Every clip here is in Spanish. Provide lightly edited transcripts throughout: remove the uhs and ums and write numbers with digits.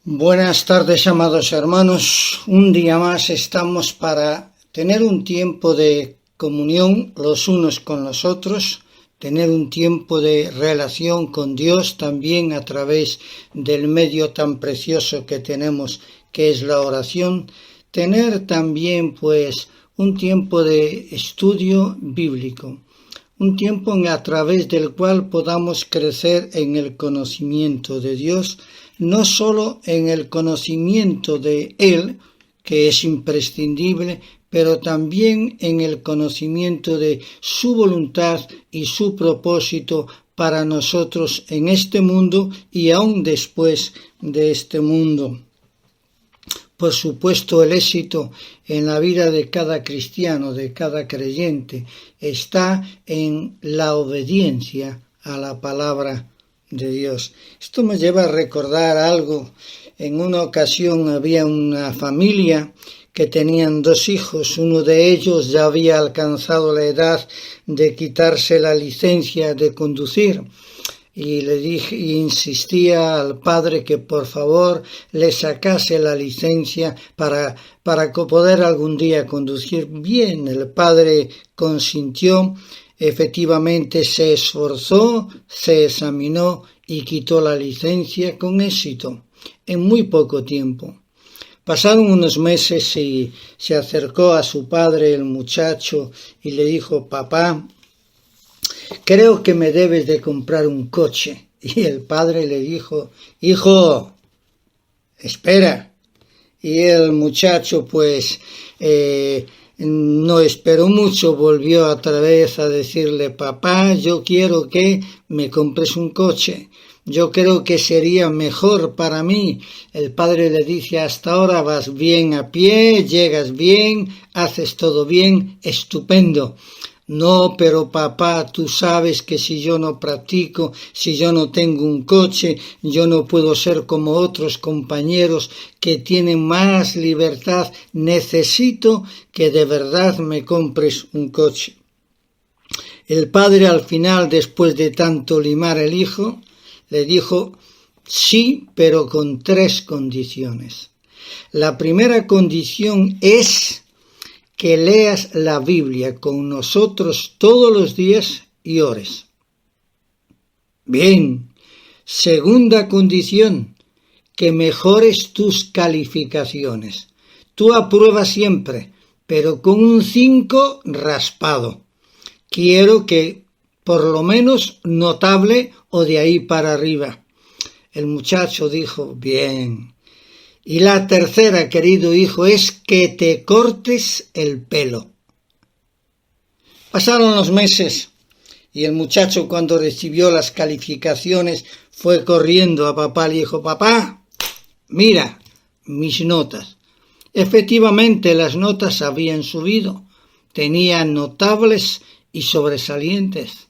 Buenas tardes, amados hermanos. Un día más estamos para tener un tiempo de comunión los unos con los otros, tener un tiempo de relación con Dios también a través del medio tan precioso que tenemos, que es la oración, tener también un tiempo de estudio bíblico, un tiempo a través del cual podamos crecer en el conocimiento de Dios, no solo en el conocimiento de Él, que es imprescindible, pero también en el conocimiento de su voluntad y su propósito para nosotros en este mundo y aún después de este mundo. Por supuesto, el éxito en la vida de cada cristiano, de cada creyente, está en la obediencia a la palabra de Dios. Esto me lleva a recordar algo. En una ocasión había una familia que tenían 2 hijos. Uno de ellos ya había alcanzado la edad de quitarse la licencia de conducir. Y insistía al padre que por favor le sacase la licencia para poder algún día conducir bien. El padre consintió, efectivamente se esforzó, se examinó y quitó la licencia con éxito, en muy poco tiempo. Pasaron unos meses y se acercó a su padre el muchacho y le dijo: papá, creo que me debes de comprar un coche. Y el padre le dijo: hijo, espera. Y el muchacho no esperó mucho, volvió otra vez a decirle: papá, yo quiero que me compres un coche. Yo creo que sería mejor para mí. El padre le dice: hasta ahora vas bien a pie, llegas bien, haces todo bien, estupendo. No, pero papá, tú sabes que si yo no practico, si yo no tengo un coche, yo no puedo ser como otros compañeros que tienen más libertad. Necesito que de verdad me compres un coche. El padre al final, después de tanto limar el hijo, le dijo: sí, pero con 3 condiciones. La primera condición es que leas la Biblia con nosotros todos los días y ores. Bien. Segunda condición, que mejores tus calificaciones. Tú apruebas siempre, pero con un 5 raspado. Quiero que por lo menos notable o de ahí para arriba. El muchacho dijo: bien. Y la tercera, querido hijo, es que te cortes el pelo. Pasaron los meses y el muchacho, cuando recibió las calificaciones, fue corriendo a papá y le dijo: papá, mira mis notas. Efectivamente, las notas habían subido, tenían notables y sobresalientes.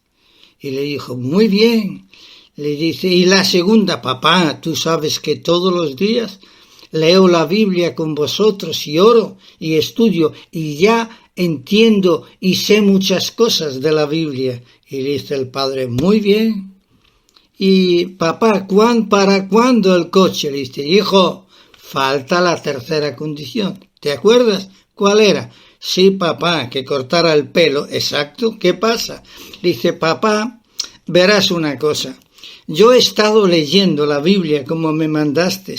Y le dijo: muy bien. Le dice: y la segunda, papá, tú sabes que todos los días leo la Biblia con vosotros y oro y estudio y ya entiendo y sé muchas cosas de la Biblia. Y le dice el padre: muy bien. Y papá, ¿para cuándo el coche? Le dice: hijo, falta la tercera condición. ¿Te acuerdas? ¿Cuál era? Sí, papá, que cortara el pelo. Exacto. ¿Qué pasa? Le dice: papá, verás una cosa. Yo he estado leyendo la Biblia como me mandaste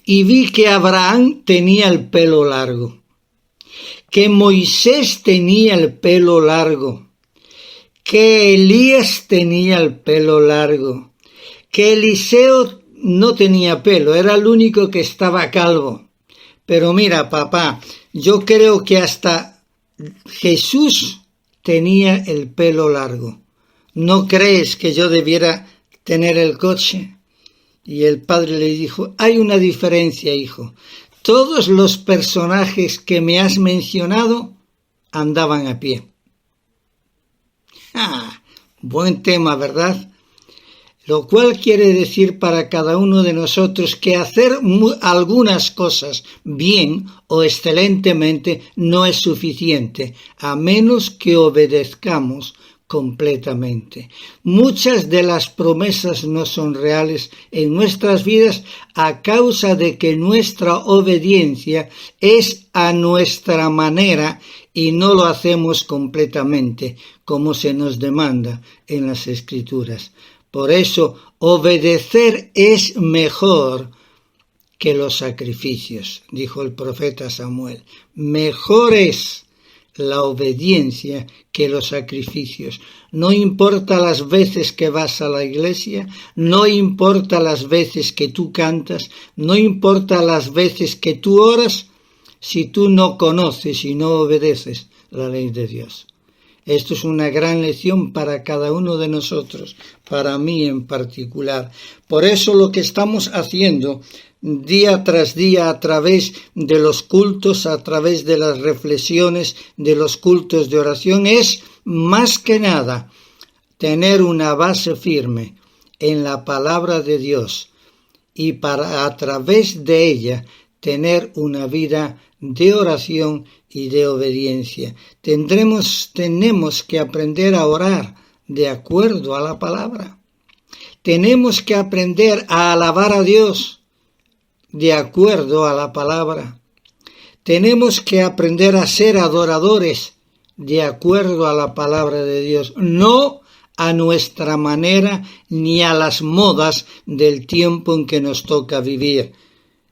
y vi que Abraham tenía el pelo largo, que Moisés tenía el pelo largo, que Elías tenía el pelo largo, que Eliseo no tenía pelo, era el único que estaba calvo. Pero mira, papá, yo creo que hasta Jesús tenía el pelo largo. ¿No crees que yo debiera tener el coche? Y el padre le dijo: hay una diferencia, hijo. Todos los personajes que me has mencionado andaban a pie. Buen tema, ¿verdad? Lo cual quiere decir para cada uno de nosotros que hacer algunas cosas bien o excelentemente no es suficiente, a menos que obedezcamos completamente. Muchas de las promesas no son reales en nuestras vidas a causa de que nuestra obediencia es a nuestra manera y no lo hacemos completamente como se nos demanda en las Escrituras. Por eso, obedecer es mejor que los sacrificios, dijo el profeta Samuel. Mejor es la obediencia que los sacrificios. No importa las veces que vas a la iglesia, no importa las veces que tú cantas, no importa las veces que tú oras, si tú no conoces y no obedeces la ley de Dios. Esto es una gran lección para cada uno de nosotros, para mí en particular. Por eso lo que estamos haciendo día tras día a través de los cultos, a través de las reflexiones, de los cultos de oración, es más que nada tener una base firme en la palabra de Dios y para a través de ella tener una vida de oración y de obediencia. Tenemos que aprender a orar de acuerdo a la palabra. Tenemos que aprender a alabar a Dios de acuerdo a la palabra. Tenemos que aprender a ser adoradores de acuerdo a la palabra de Dios, no a nuestra manera ni a las modas del tiempo en que nos toca vivir.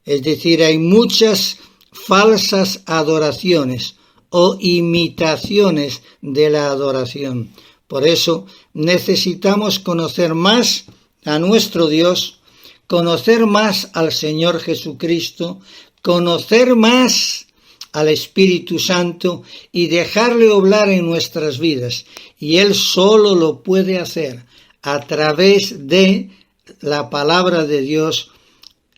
Es decir, hay muchas falsas adoraciones o imitaciones de la adoración. Por eso necesitamos conocer más a nuestro Dios, conocer más al Señor Jesucristo, conocer más al Espíritu Santo y dejarle obrar en nuestras vidas. Y Él solo lo puede hacer a través de la palabra de Dios,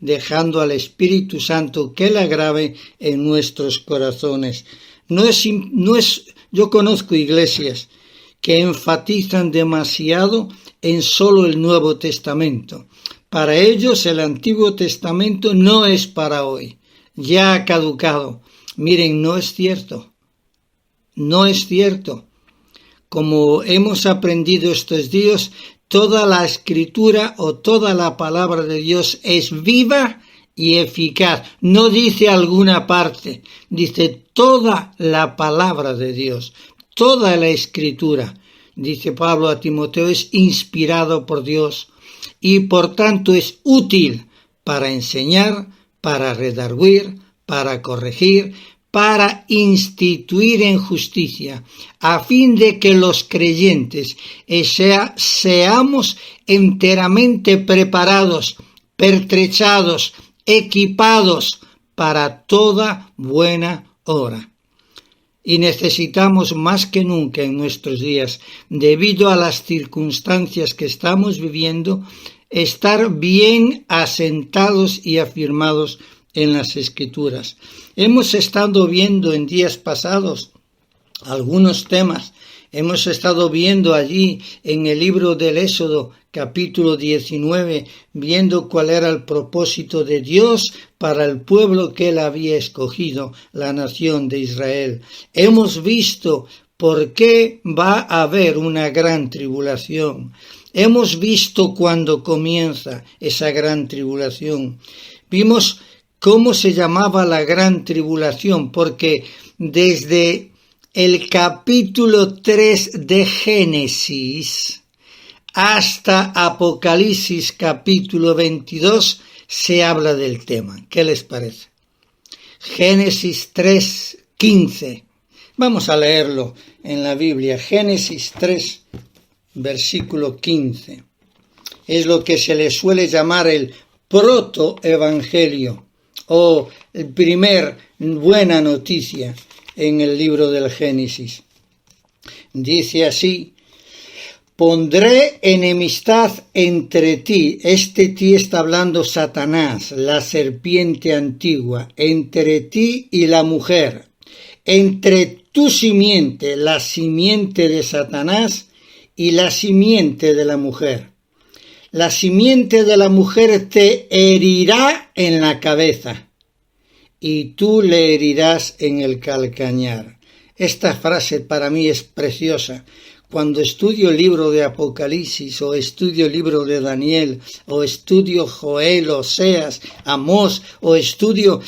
dejando al Espíritu Santo que la grabe en nuestros corazones. Yo conozco iglesias que enfatizan demasiado en solo el Nuevo Testamento. Para ellos el Antiguo Testamento no es para hoy, ya ha caducado. Miren, no es cierto. No es cierto. Como hemos aprendido estos días, toda la Escritura o toda la palabra de Dios es viva y eficaz. No dice alguna parte, dice toda la palabra de Dios, toda la Escritura. Dice Pablo a Timoteo, es inspirado por Dios y por tanto es útil para enseñar, para redarguir, para corregir, para instituir en justicia, a fin de que los creyentes seamos enteramente preparados, pertrechados, equipados para toda buena obra. Y necesitamos más que nunca en nuestros días, debido a las circunstancias que estamos viviendo, estar bien asentados y afirmados en las Escrituras. Hemos estado viendo en días pasados algunos temas. Hemos estado viendo allí en el libro del Éxodo, capítulo 19, viendo cuál era el propósito de Dios para el pueblo que Él había escogido, la nación de Israel. Hemos visto por qué va a haber una gran tribulación. Hemos visto cuándo comienza esa gran tribulación. Vimos cómo se llamaba la gran tribulación, porque desde el capítulo 3 de Génesis hasta Apocalipsis capítulo 22 se habla del tema. ¿Qué les parece? Génesis 3:15. Vamos a leerlo en la Biblia. Génesis 3, versículo 15. Es lo que se le suele llamar el protoevangelio o el primer buena noticia en el libro del Génesis. Dice así: pondré enemistad entre ti. Este ti está hablando Satanás, la serpiente antigua, entre ti y la mujer, entre tu simiente, la simiente de Satanás, y la simiente de la mujer. La simiente de la mujer te herirá en la cabeza, y tú le herirás en el calcañar. Esta frase para mí es preciosa. cuando estudio el libro de Apocalipsis, o estudio el libro de Daniel, o estudio Joel, Oseas, Amós, o estudio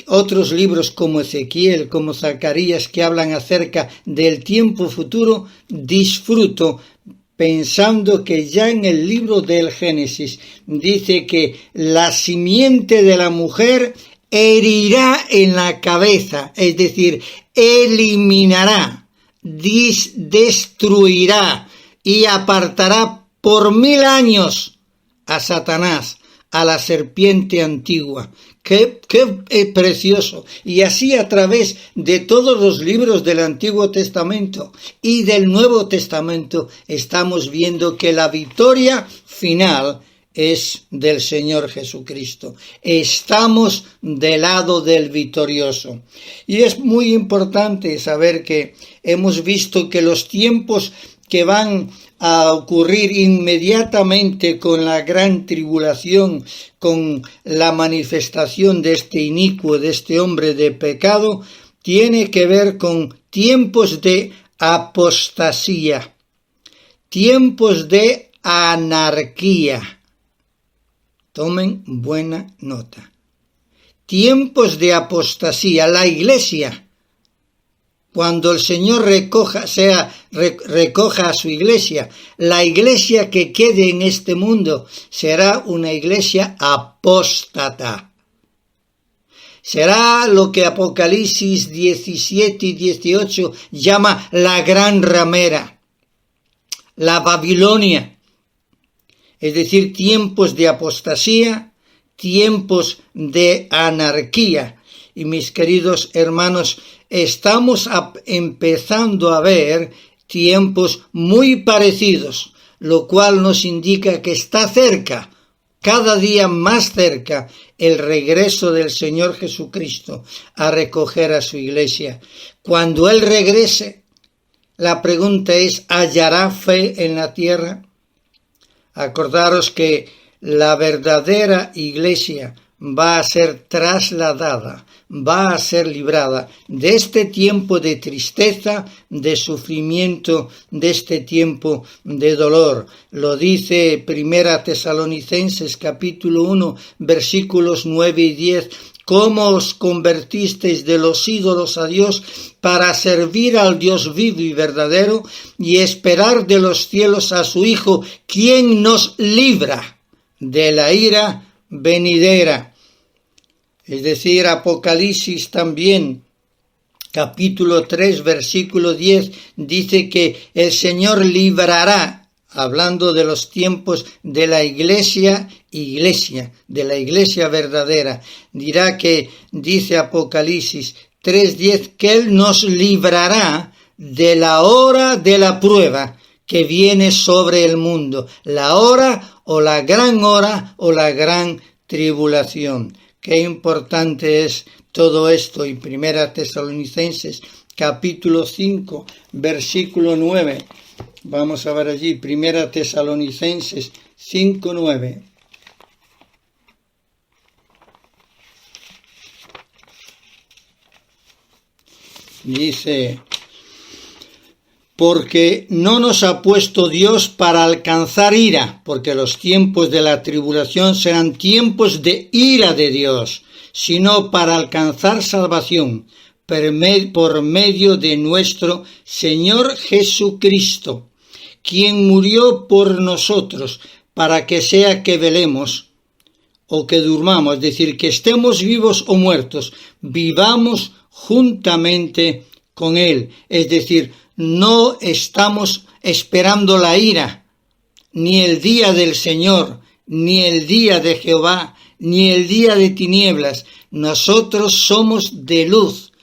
otros libros como Ezequiel, como Zacarías, que hablan acerca del tiempo futuro, disfruto pensando que ya en el libro del Génesis dice que la simiente de la mujer herirá en la cabeza, es decir, eliminará, destruirá y apartará por 1000 años a Satanás, a la serpiente antigua. ¡Qué precioso! Y así a través de todos los libros del Antiguo Testamento y del Nuevo Testamento estamos viendo que la victoria final es del Señor Jesucristo. Estamos del lado del victorioso. Y es muy importante saber que hemos visto que los tiempos que van a ocurrir inmediatamente con la gran tribulación, con la manifestación de este inicuo, de este hombre de pecado, tiene que ver con tiempos de apostasía, tiempos de anarquía. Tomen buena nota. Tiempos de apostasía. La Iglesia, cuando el Señor recoja a su Iglesia, la Iglesia que quede en este mundo será una Iglesia apóstata. Será lo que Apocalipsis 17 y 18 llama la gran ramera, la Babilonia. Es decir, tiempos de apostasía, tiempos de anarquía. Y mis queridos hermanos, estamos empezando a ver tiempos muy parecidos, lo cual nos indica que está cerca, cada día más cerca, el regreso del Señor Jesucristo a recoger a su Iglesia. Cuando Él regrese, la pregunta es, ¿hallará fe en la tierra? Acordaros que la verdadera Iglesia va a ser trasladada, va a ser librada de este tiempo de tristeza, de sufrimiento, de este tiempo de dolor. Lo dice 1 Tesalonicenses capítulo 1, versículos 9 y 10. ¿Cómo os convertisteis de los ídolos a Dios para servir al Dios vivo y verdadero y esperar de los cielos a su Hijo, quien nos libra de la ira venidera? Es decir, Apocalipsis también, capítulo 3, versículo 10, dice que el Señor librará, hablando de los tiempos de la iglesia, de la iglesia verdadera. Dirá que, dice Apocalipsis 3:10, que Él nos librará de la hora de la prueba que viene sobre el mundo, la hora o la gran tribulación. Qué importante es todo esto. Y 1 Tesalonicenses capítulo 5 versículo 9. Vamos a ver allí, 1 Tesalonicenses 5:9. Dice: porque no nos ha puesto Dios para alcanzar ira, porque los tiempos de la tribulación serán tiempos de ira de Dios, sino para alcanzar salvación por medio de nuestro Señor Jesucristo, quien murió por nosotros, para que sea que velemos o que durmamos, es decir, que estemos vivos o muertos, vivamos juntamente con Él. Es decir, no estamos esperando la ira, ni el día del Señor, ni el día de Jehová, ni el día de tinieblas. Nosotros somos de luz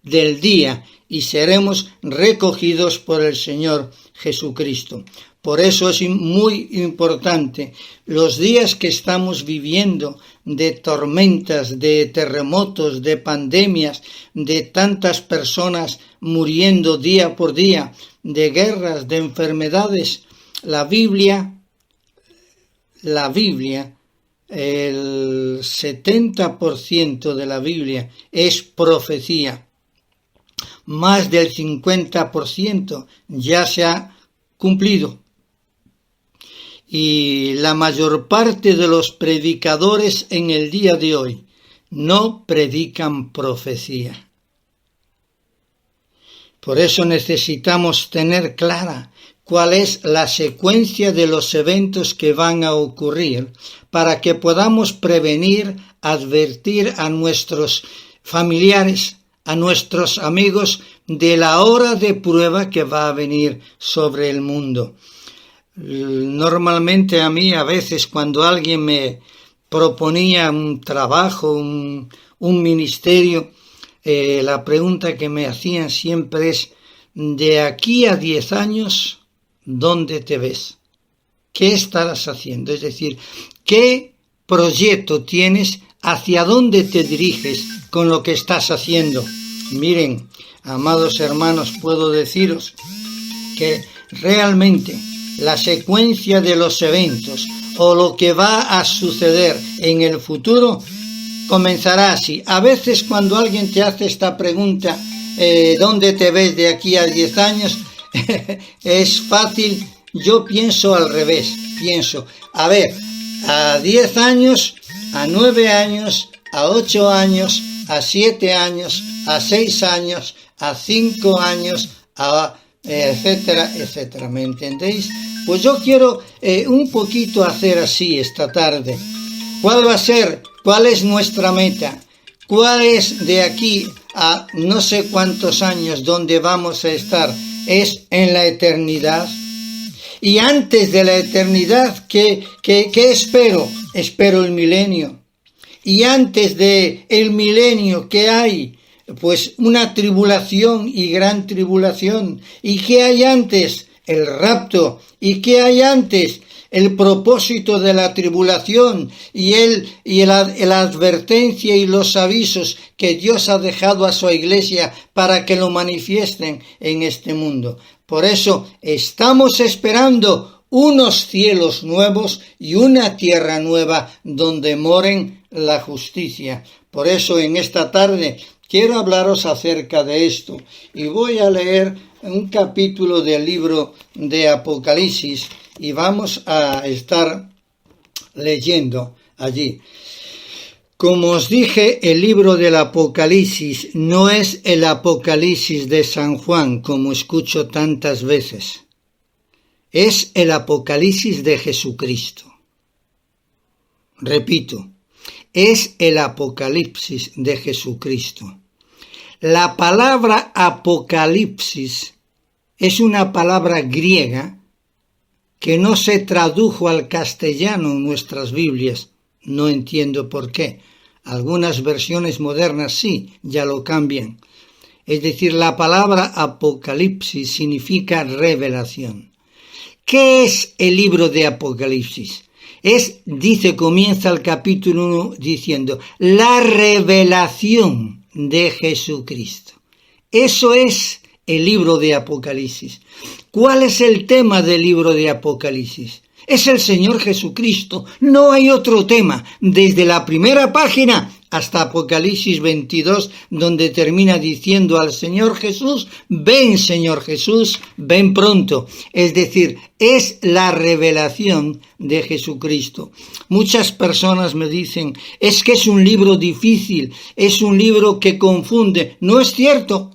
del día y seremos recogidos por el Señor Jesucristo. Por eso es muy importante los días que estamos viviendo de tormentas, de terremotos, de pandemias, de tantas personas muriendo día por día, de guerras, de enfermedades. La Biblia, el 70% de la Biblia es profecía. más del 50% ya se ha cumplido. Y la mayor parte de los predicadores en el día de hoy no predican profecía. Por eso necesitamos tener clara cuál es la secuencia de los eventos que van a ocurrir para que podamos prevenir, advertir a nuestros familiares, a nuestros amigos de la hora de prueba que va a venir sobre el mundo. Normalmente a mí, a veces, cuando alguien me proponía un trabajo, un ministerio, la pregunta que me hacían siempre es: de aquí a 10 años, ¿dónde te ves? ¿Qué estarás haciendo? Es decir, ¿qué proyecto tienes? ¿Hacia dónde te diriges con lo que estás haciendo? Miren, amados hermanos, puedo deciros que realmente la secuencia de los eventos o lo que va a suceder en el futuro comenzará así. A veces cuando alguien te hace esta pregunta, ¿dónde te ves de aquí a 10 años? Es fácil, yo pienso al revés, a ver, a 10 años, a 9 años, a 8 años, a 7 años, a 6 años, a 5 años, a etcétera, etcétera, ¿me entendéis? Pues yo quiero un poquito hacer así esta tarde. ¿Cuál va a ser? ¿Cuál es nuestra meta? ¿Cuál es de aquí a no sé cuántos años donde vamos a estar? Es en la eternidad. Y antes de la eternidad, ¿qué espero? Espero el milenio. Y antes de el milenio, ¿qué hay? Pues una tribulación y gran tribulación. ¿Y qué hay antes? El rapto. ¿Y qué hay antes? El propósito de la tribulación y la advertencia y los avisos que Dios ha dejado a su iglesia para que lo manifiesten en este mundo. Por eso estamos esperando unos cielos nuevos y una tierra nueva donde moren la justicia. Por eso en esta tarde quiero hablaros acerca de esto y voy a leer un capítulo del libro de Apocalipsis y vamos a estar leyendo allí. Como os dije, el libro del Apocalipsis no es el Apocalipsis de San Juan, como escucho tantas veces. Es el Apocalipsis de Jesucristo. Repito, es el Apocalipsis de Jesucristo. La palabra Apocalipsis es una palabra griega que no se tradujo al castellano en nuestras Biblias. No entiendo por qué. Algunas versiones modernas sí, ya lo cambian. Es decir, la palabra Apocalipsis significa revelación. ¿Qué es el libro de Apocalipsis? Comienza el capítulo 1 diciendo, la revelación de Jesucristo. Eso es el libro de Apocalipsis. ¿Cuál es el tema del libro de Apocalipsis? Es el Señor Jesucristo. No hay otro tema. Desde la primera página hasta Apocalipsis 22, donde termina diciendo al Señor Jesús, ven Señor Jesús, ven pronto. Es decir, es la revelación de Jesucristo. Muchas personas me dicen, es que es un libro difícil, es un libro que confunde. No es cierto.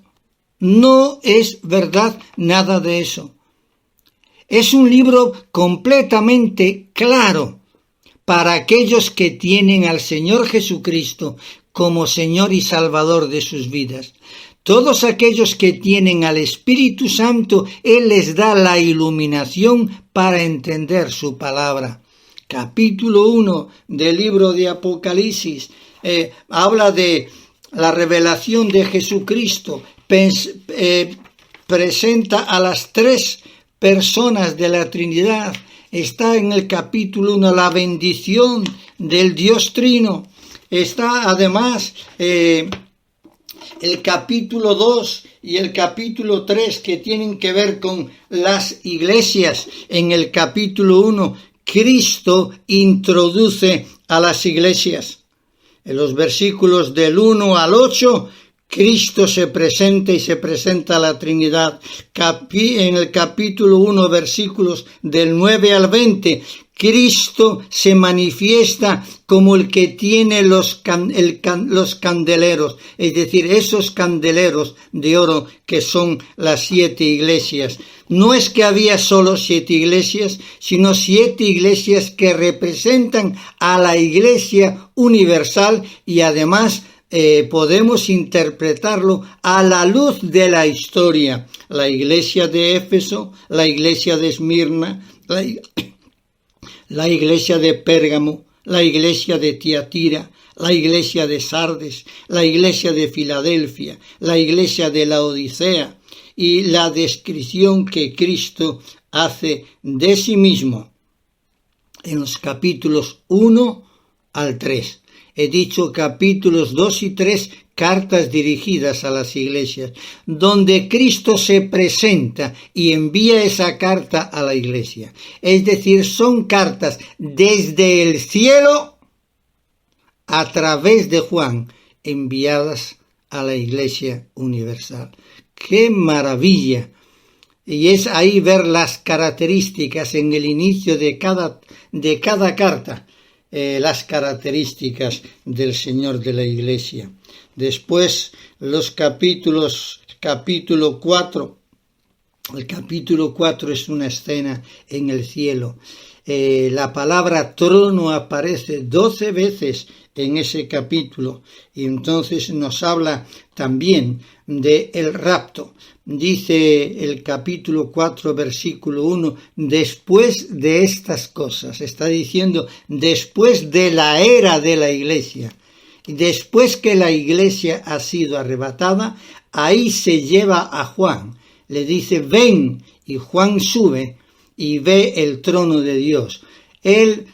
No es verdad nada de eso. Es un libro completamente claro para aquellos que tienen al Señor Jesucristo como Señor y Salvador de sus vidas. Todos aquellos que tienen al Espíritu Santo, Él les da la iluminación para entender su palabra. Capítulo 1 del libro de Apocalipsis habla de la revelación de Jesucristo. Presenta a las tres personas de la Trinidad. Está en el capítulo 1 la bendición del Dios Trino. Está además el capítulo 2 y el capítulo 3 que tienen que ver con las iglesias. En el capítulo 1 Cristo introduce a las iglesias. En los versículos del 1 al 8 Cristo se presenta y se presenta a la Trinidad. En el capítulo 1, versículos del 9 al 20, Cristo se manifiesta como el que tiene los candeleros, es decir, esos candeleros de oro que son las 7 iglesias. No es que había solo 7 iglesias, sino 7 iglesias que representan a la Iglesia universal y además podemos interpretarlo a la luz de la historia. La iglesia de Éfeso, la iglesia de Esmirna, la iglesia de Pérgamo, la iglesia de Tiatira, la iglesia de Sardes, la iglesia de Filadelfia, la iglesia de la Odisea y la descripción que Cristo hace de sí mismo en los capítulos 1 al 3. He dicho capítulos 2 y 3, cartas dirigidas a las iglesias, donde Cristo se presenta y envía esa carta a la iglesia. Es decir, son cartas desde el cielo a través de Juan, enviadas a la iglesia universal. ¡Qué maravilla! Y es ahí ver las características en el inicio de cada carta. Las características del Señor de la Iglesia. Después los capítulo 4, el capítulo 4 es una escena en el cielo. La palabra trono aparece 12 veces en ese capítulo y entonces nos habla también de el rapto. Dice el capítulo 4, versículo 1, después de estas cosas, está diciendo después de la era de la iglesia, después que la iglesia ha sido arrebatada, ahí se lleva a Juan, le dice ven, y Juan sube y ve el trono de Dios. Él,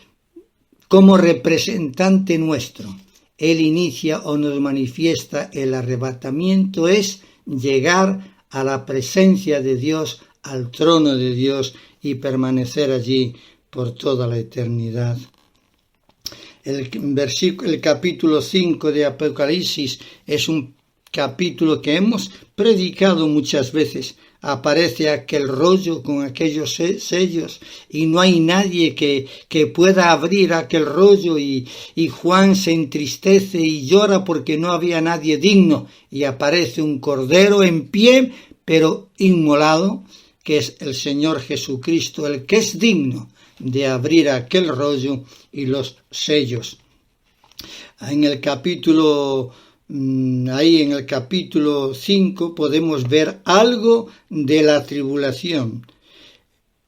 como representante nuestro, él inicia o nos manifiesta el arrebatamiento, es llegar a la presencia de Dios, al trono de Dios y permanecer allí por toda la eternidad. El capítulo 5 de Apocalipsis es un capítulo que hemos predicado muchas veces. Aparece aquel rollo con aquellos sellos y no hay nadie que pueda abrir aquel rollo y Juan se entristece y llora porque no había nadie digno y aparece un cordero en pie pero inmolado, que es el Señor Jesucristo, el que es digno de abrir aquel rollo y los sellos. En el capítulo 5 podemos ver algo de la tribulación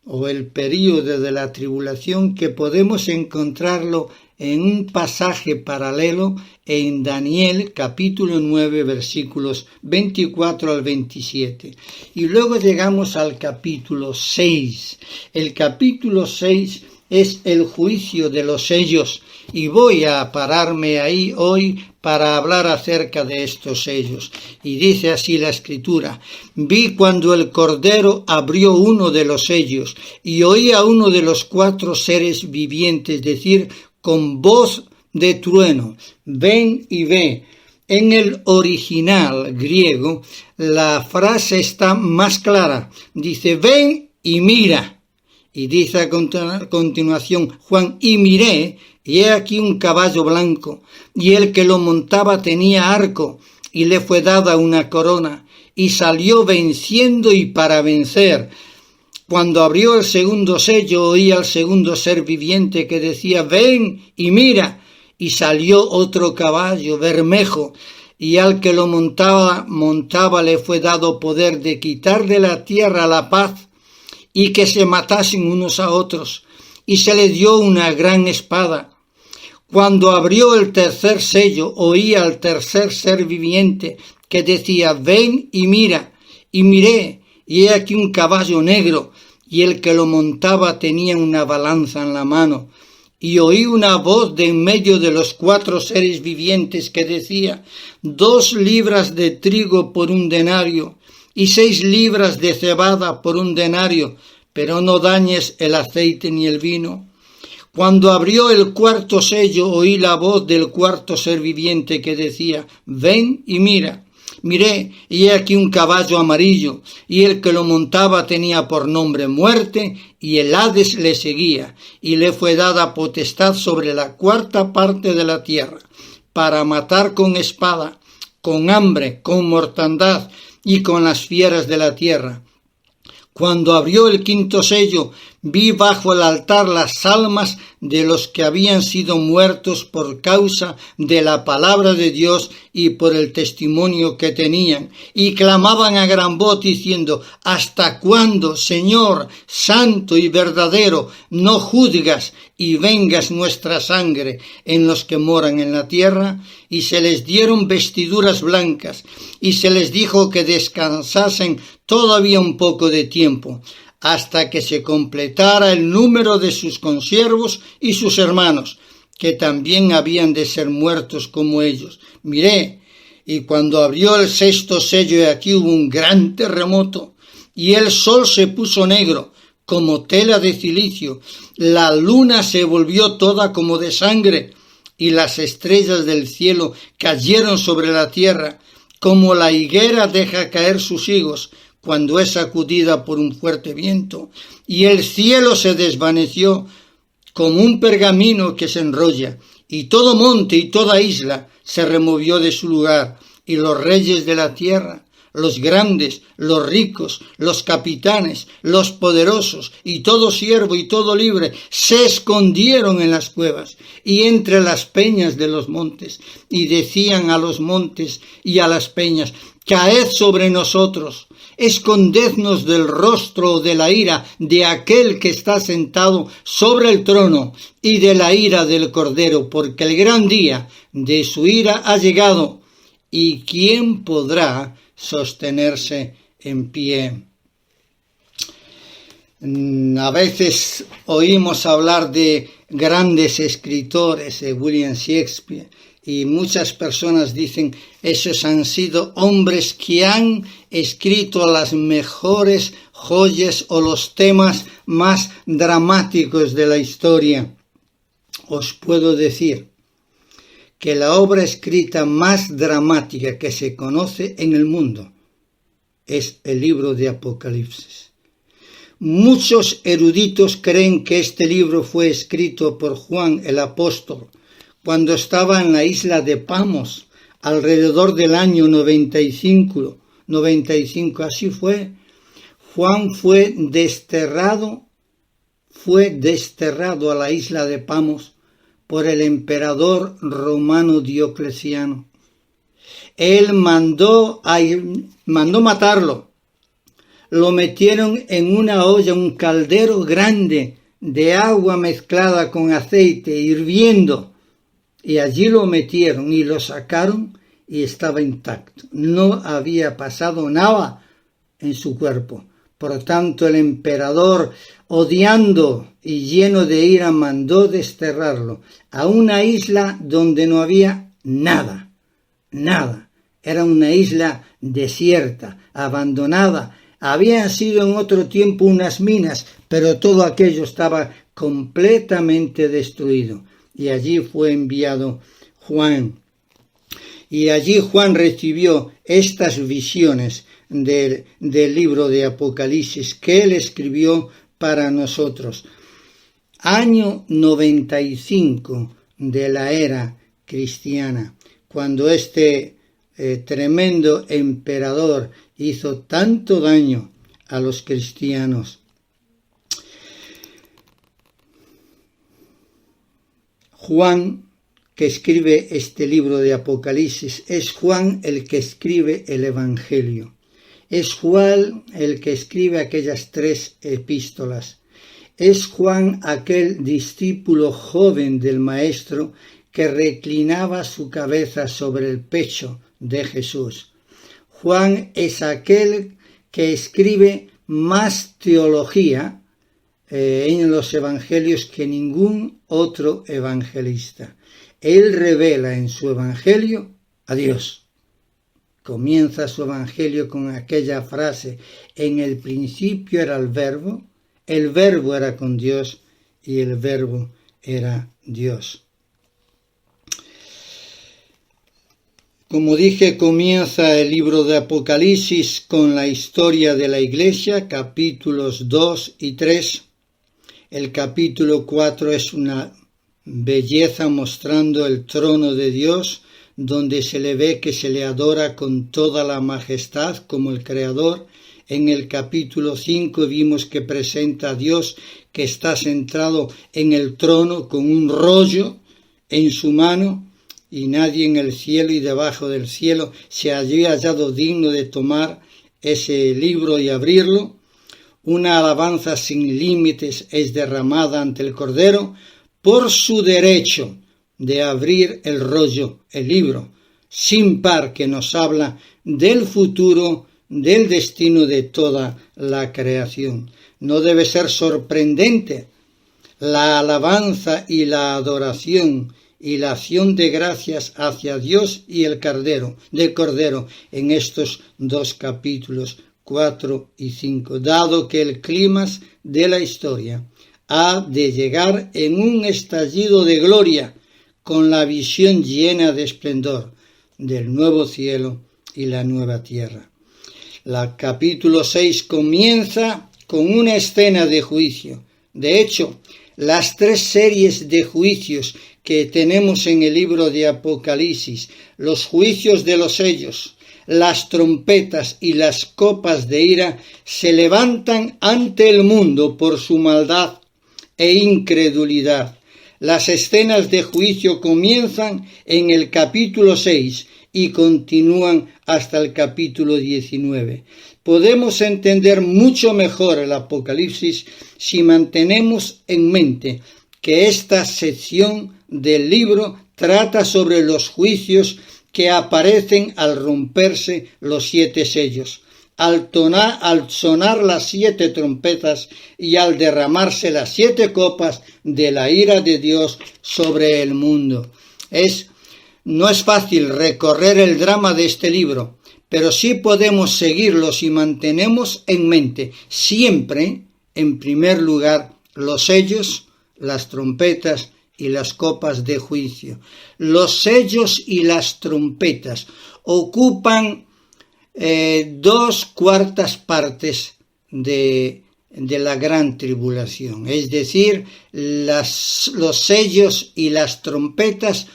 o el período de la tribulación que podemos encontrarlo en un pasaje paralelo en Daniel capítulo 9 versículos 24 al 27. Y luego llegamos al capítulo 6. El capítulo 6 es el juicio de los sellos y voy a pararme ahí hoy para hablar acerca de estos sellos. Y dice así la Escritura: vi cuando el Cordero abrió uno de los sellos y oí a uno de los 4 seres vivientes decir con voz de trueno: ven y ve. En el original griego la frase está más clara. Dice ven y mira. Y dice a continuación Juan: y miré, y he aquí un caballo blanco, y el que lo montaba tenía arco, y le fue dada una corona, y salió venciendo y para vencer. Cuando abrió el segundo sello, oí al segundo ser viviente que decía: ven y mira. Y salió otro caballo bermejo, y al que lo montaba le fue dado poder de quitar de la tierra la paz, y que se matasen unos a otros, y se le dio una gran espada. Cuando abrió el tercer sello, oí al tercer ser viviente que decía: ven y mira. Y miré, y he aquí un caballo negro, y el que lo montaba tenía una balanza en la mano. Y oí una voz de en medio de los 4 seres vivientes que decía: 2 libras de trigo por 1 denario, y 6 libras de cebada por 1 denario, pero no dañes el aceite ni el vino. Cuando abrió el 4º sello, oí la voz del 4º ser viviente que decía: ven y mira. Miré, y he aquí un caballo amarillo, y el que lo montaba tenía por nombre Muerte, y el Hades le seguía, y le fue dada potestad sobre la cuarta parte de la tierra, para matar con espada, con hambre, con mortandad, y con las fieras de la tierra. Cuando abrió el quinto sello, vi bajo el altar las almas de los que habían sido muertos por causa de la palabra de Dios y por el testimonio que tenían, y clamaban a gran voz diciendo: ¿Hasta cuándo, Señor, santo y verdadero, no juzgas y vengas nuestra sangre en los que moran en la tierra? Y se les dieron vestiduras blancas, y se les dijo que descansasen todavía un poco de tiempo, hasta que se completara el número de sus consiervos y sus hermanos, que también habían de ser muertos como ellos. Miré, y cuando abrió el sexto sello, y aquí hubo un gran terremoto, y el sol se puso negro, como tela de cilicio, la luna se volvió toda como de sangre, y las estrellas del cielo cayeron sobre la tierra, como la higuera deja caer sus higos cuando es sacudida por un fuerte viento, y el cielo se desvaneció como un pergamino que se enrolla, y todo monte y toda isla se removió de su lugar, y los reyes de la tierra, los grandes, los ricos, los capitanes, los poderosos, y todo siervo y todo libre, se escondieron en las cuevas y entre las peñas de los montes, y decían a los montes y a las peñas: caed sobre nosotros, escondednos del rostro de la ira de aquel que está sentado sobre el trono y de la ira del Cordero, porque el gran día de su ira ha llegado, y ¿quién podrá sostenerse en pie? A veces oímos hablar de grandes escritores, de William Shakespeare, y muchas personas dicen: esos han sido hombres que han escrito las mejores joyas o los temas más dramáticos de la historia. Os puedo decir que la obra escrita más dramática que se conoce en el mundo es el libro de Apocalipsis. Muchos eruditos creen que este libro fue escrito por Juan el apóstol cuando estaba en la isla de Pamos, alrededor del año 95. Así fue. Juan fue desterrado a la isla de Pamos por el emperador romano Diocleciano. Él mandó matarlo. Lo metieron en una olla, un caldero grande de agua mezclada con aceite hirviendo, y allí lo metieron y lo sacaron y estaba intacto. No había pasado nada en su cuerpo. Por tanto, el emperador, odiando y lleno de ira, mandó desterrarlo a una isla donde no había nada. Era una isla desierta, abandonada. Habían sido en otro tiempo unas minas, pero todo aquello estaba completamente destruido. Y allí fue enviado Juan. Y allí Juan recibió estas visiones del libro de Apocalipsis que él escribió para nosotros. Año 95 de la era cristiana, cuando este tremendo emperador hizo tanto daño a los cristianos. Juan, que escribe este libro de Apocalipsis, es Juan el que escribe el Evangelio. Es Juan el que escribe aquellas 3 epístolas. Es Juan aquel discípulo joven del Maestro que reclinaba su cabeza sobre el pecho de Jesús. Juan es aquel que escribe más teología en los evangelios que ningún otro evangelista. Él revela en su evangelio a Dios. Comienza su evangelio con aquella frase: en el principio era el verbo era con Dios y el verbo era Dios. Como dije, comienza el libro de Apocalipsis con la historia de la Iglesia, capítulos 2 y 3. El capítulo 4 es una belleza mostrando el trono de Dios, donde se le ve que se le adora con toda la majestad como el Creador. En el capítulo 5 vimos que presenta a Dios que está sentado en el trono con un rollo en su mano, y nadie en el cielo y debajo del cielo se había hallado digno de tomar ese libro y abrirlo. Una alabanza sin límites es derramada ante el Cordero por su derecho de abrir el rollo, el libro, sin par, que nos habla del futuro, del destino de toda la creación. No debe ser sorprendente la alabanza y la adoración y la acción de gracias hacia Dios y el Cordero en estos dos capítulos 4 y 5, dado que el clímax de la historia ha de llegar en un estallido de gloria con la visión llena de esplendor del nuevo cielo y la nueva tierra. El capítulo 6 comienza con una escena de juicio. De hecho, las tres series de juicios que tenemos en el libro de Apocalipsis, los juicios de los sellos, las trompetas y las copas de ira, se levantan ante el mundo por su maldad e incredulidad. Las escenas de juicio comienzan en el capítulo 6 y continúan hasta el capítulo 19. Podemos entender mucho mejor el Apocalipsis si mantenemos en mente que esta sección del libro trata sobre los juicios que aparecen al romperse los 7 sellos, al sonar las 7 trompetas y al derramarse las 7 copas de la ira de Dios sobre el mundo. No es fácil recorrer el drama de este libro, pero sí podemos seguirlo si mantenemos en mente siempre, en primer lugar, los sellos, las trompetas y las copas de juicio. Los sellos y las trompetas ocupan 2/4 partes de la gran tribulación. Es decir, los sellos y las trompetas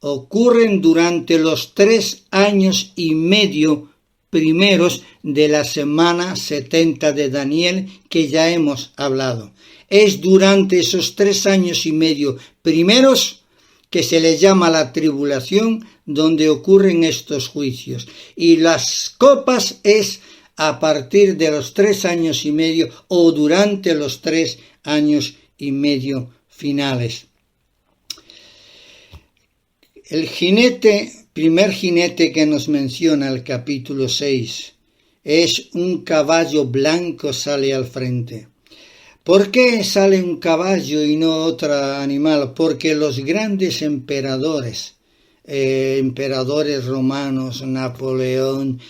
ocurren durante los 3 años y medio primeros de la semana 70 de Daniel, que ya hemos hablado. Es durante esos 3 años y medio primeros que se les llama la tribulación, donde ocurren estos juicios. Y las copas es a partir de los 3 años y medio o durante los 3 años y medio finales. El primer jinete que nos menciona el capítulo 6, es un caballo blanco, sale al frente. ¿Por qué sale un caballo y no otro animal? Porque los grandes emperadores romanos, Napoleón,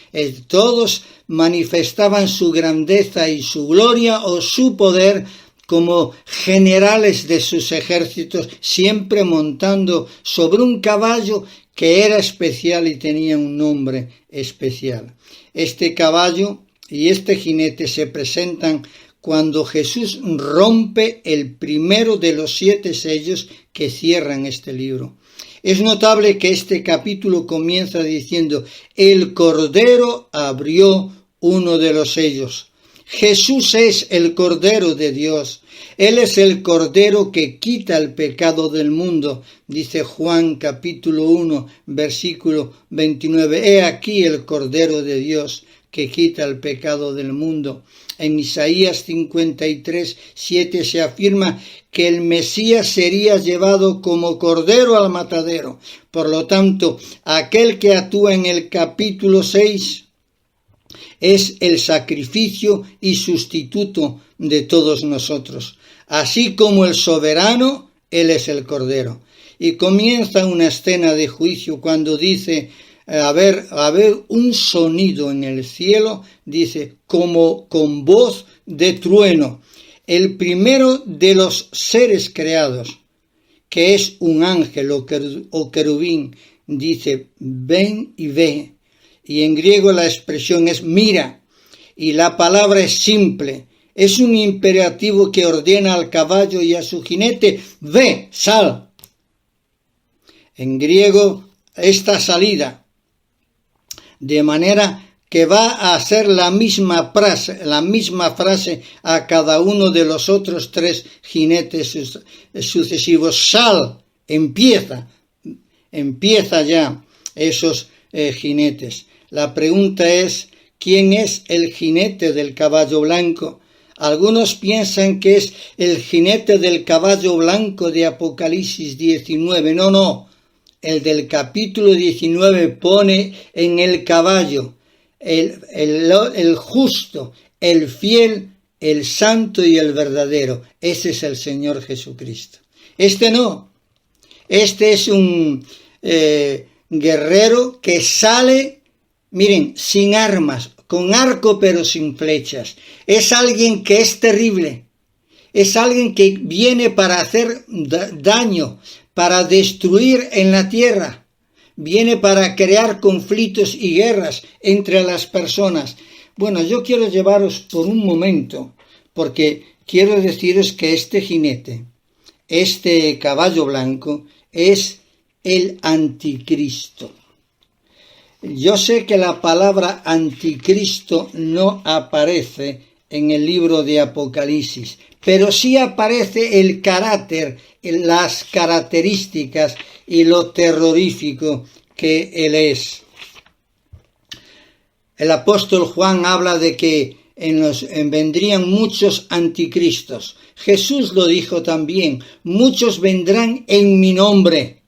todos manifestaban su grandeza y su gloria o su poder como generales de sus ejércitos, siempre montando sobre un caballo que era especial y tenía un nombre especial. Este caballo y este jinete se presentan cuando Jesús rompe el primero de los 7 sellos que cierran este libro. Es notable que este capítulo comienza diciendo: el Cordero abrió uno de los sellos. Jesús es el Cordero de Dios. Él es el Cordero que quita el pecado del mundo. Dice Juan capítulo 1, versículo 29. He aquí el Cordero de Dios que quita el pecado del mundo. En Isaías 53, 7 se afirma que el Mesías sería llevado como cordero al matadero. Por lo tanto, aquel que actúa en el capítulo 6 es el sacrificio y sustituto de todos nosotros. Así como el soberano, Él es el Cordero. Y comienza una escena de juicio cuando dice haber un sonido en el cielo, dice, como con voz de trueno. El primero de los seres creados, que es un ángel o querubín, dice ven y ve, y en griego la expresión es mira, y la palabra es simple, es un imperativo que ordena al caballo y a su jinete, ve, sal. En griego esta salida, de manera que va a ser la misma frase a cada uno de los otros tres jinetes sucesivos. Sal, empieza ya esos jinetes. La pregunta es, ¿quién es el jinete del caballo blanco? Algunos piensan que es el jinete del caballo blanco de Apocalipsis 19. No. El del capítulo 19 pone en el caballo el justo, el fiel, el santo y el verdadero. Ese es el Señor Jesucristo. Este no. Este es un guerrero que sale, miren, sin armas, con arco pero sin flechas. Es alguien que es terrible. Es alguien que viene para hacer daño, para destruir en la tierra. Viene para crear conflictos y guerras entre las personas. Bueno, yo quiero llevaros por un momento, porque quiero deciros que este jinete, este caballo blanco, es el anticristo. Yo sé que la palabra anticristo no aparece en el libro de Apocalipsis, pero sí aparece el carácter, las características y lo terrorífico que él es. El apóstol Juan habla de que vendrían muchos anticristos. Jesús lo dijo también, muchos vendrán en mi nombre,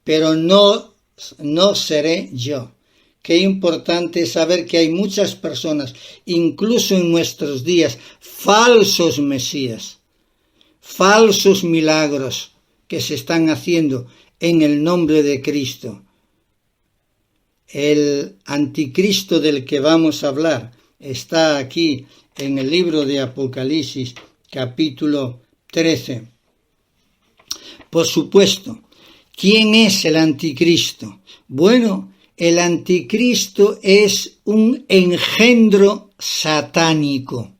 pero no seré yo. Qué importante es saber que hay muchas personas, incluso en nuestros días, falsos mesías, falsos milagros que se están haciendo en el nombre de Cristo. El anticristo del que vamos a hablar está aquí en el libro de Apocalipsis, capítulo 13. Por supuesto, ¿quién es el anticristo? Bueno, el anticristo es un engendro satánico.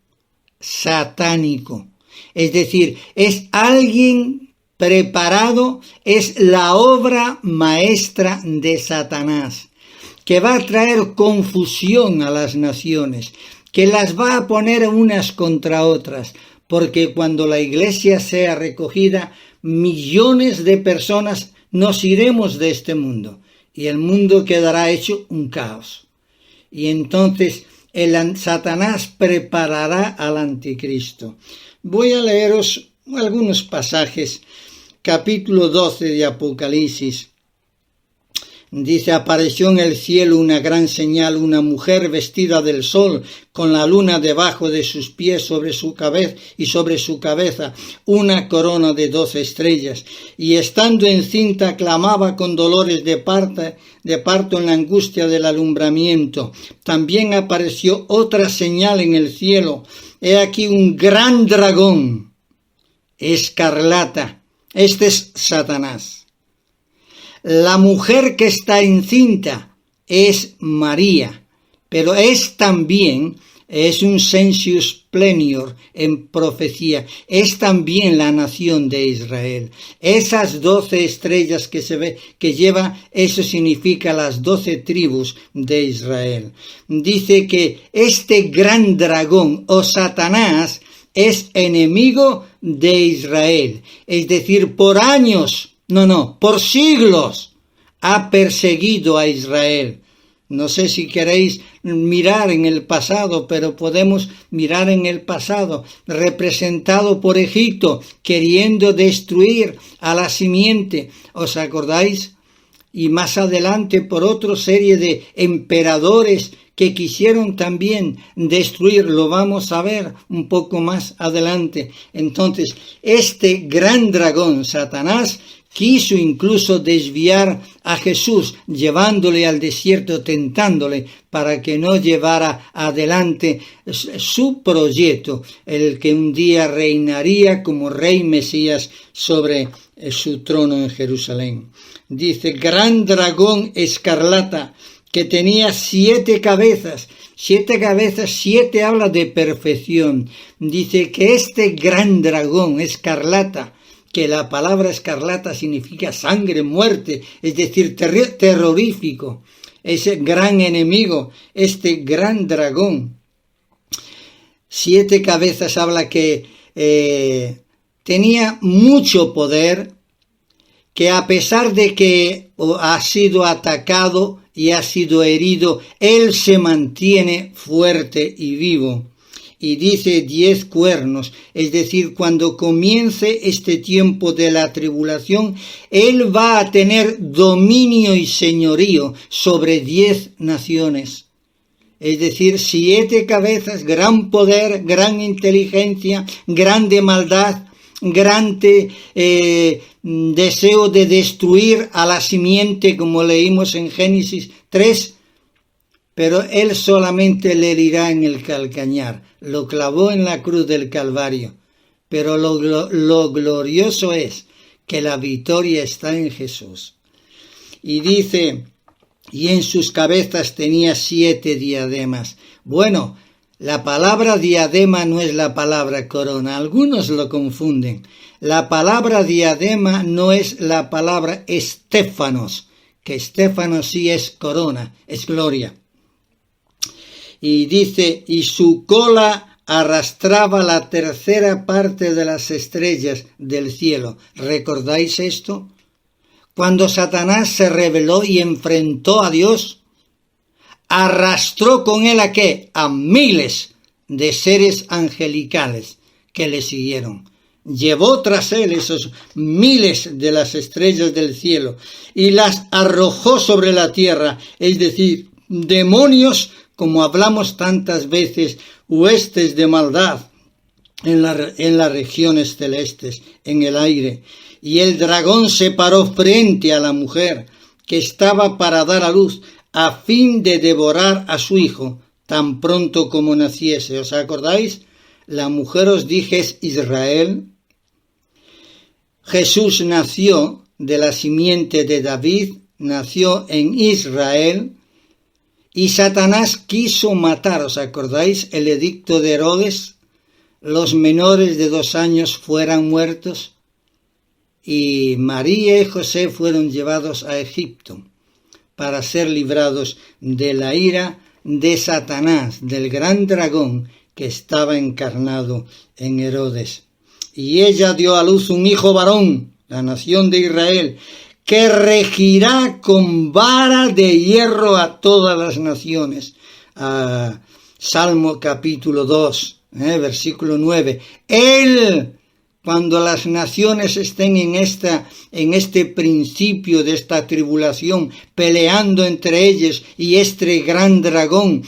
Es decir, es alguien preparado, es la obra maestra de Satanás, que va a traer confusión a las naciones, que las va a poner unas contra otras, porque cuando la iglesia sea recogida, millones de personas nos iremos de este mundo. Y el mundo quedará hecho un caos. Y entonces Satanás preparará al anticristo. Voy a leeros algunos pasajes. Capítulo 12 de Apocalipsis. Dice, apareció en el cielo una gran señal, una mujer vestida del sol, con la luna debajo de sus pies sobre su cabeza, y sobre su cabeza una corona de 12 estrellas. Y estando encinta clamaba con dolores de parto en la angustia del alumbramiento. También apareció otra señal en el cielo. He aquí un gran dragón, escarlata. Este es Satanás. La mujer que está encinta es María, pero es un sensus plenior en profecía, es también la nación de Israel. Esas 12 estrellas que lleva, eso significa las 12 tribus de Israel. Dice que este gran dragón o Satanás es enemigo de Israel, es decir, por siglos ha perseguido a Israel. No sé si queréis mirar en el pasado, pero podemos mirar en el pasado, representado por Egipto, queriendo destruir a la simiente. ¿Os acordáis? Y más adelante por otra serie de emperadores que quisieron también destruir. Lo vamos a ver un poco más adelante. Entonces, este gran dragón, Satanás, quiso incluso desviar a Jesús, llevándole al desierto, tentándole para que no llevara adelante su proyecto, el que un día reinaría como rey Mesías sobre su trono en Jerusalén. Dice, gran dragón escarlata, que tenía 7 cabezas. 7 cabezas, 7 habla de perfección. Dice que este gran dragón escarlata, que la palabra escarlata significa sangre, muerte, es decir, terrorífico, ese gran enemigo, este gran dragón. 7 cabezas habla que tenía mucho poder, que a pesar de que ha sido atacado y ha sido herido, él se mantiene fuerte y vivo. Y dice 10 cuernos, es decir, cuando comience este tiempo de la tribulación, él va a tener dominio y señorío sobre 10 naciones. Es decir, 7 cabezas, gran poder, gran inteligencia, grande maldad, grande deseo de destruir a la simiente, como leímos en Génesis 3, pero él solamente le herirá en el calcañar, lo clavó en la cruz del Calvario, pero lo glorioso es que la victoria está en Jesús. Y dice, y en sus cabezas tenía 7 diademas. Bueno, la palabra diadema no es la palabra corona, algunos lo confunden. La palabra diadema no es la palabra estéfanos, que estéfanos sí es corona, es gloria. Y dice, y su cola arrastraba la 3ª parte de las estrellas del cielo. ¿Recordáis esto? Cuando Satanás se rebeló y enfrentó a Dios, arrastró con él ¿a qué? A miles de seres angelicales que le siguieron. Llevó tras él esos miles de las estrellas del cielo y las arrojó sobre la tierra, es decir, demonios, como hablamos tantas veces, huestes de maldad en las regiones celestes, en el aire. Y el dragón se paró frente a la mujer que estaba para dar a luz, a fin de devorar a su hijo tan pronto como naciese. ¿Os acordáis? La mujer, os dije, es Israel. Jesús nació de la simiente de David, nació en Israel, y Satanás quiso matar, ¿os acordáis? El edicto de Herodes, los menores de 2 años fueran muertos, y María y José fueron llevados a Egipto para ser librados de la ira de Satanás, del gran dragón que estaba encarnado en Herodes. Y ella dio a luz un hijo varón, la nación de Israel, que regirá con vara de hierro a todas las naciones. Salmo capítulo 2, versículo 9. Él, cuando las naciones estén en este principio de esta tribulación, peleando entre ellas, y este gran dragón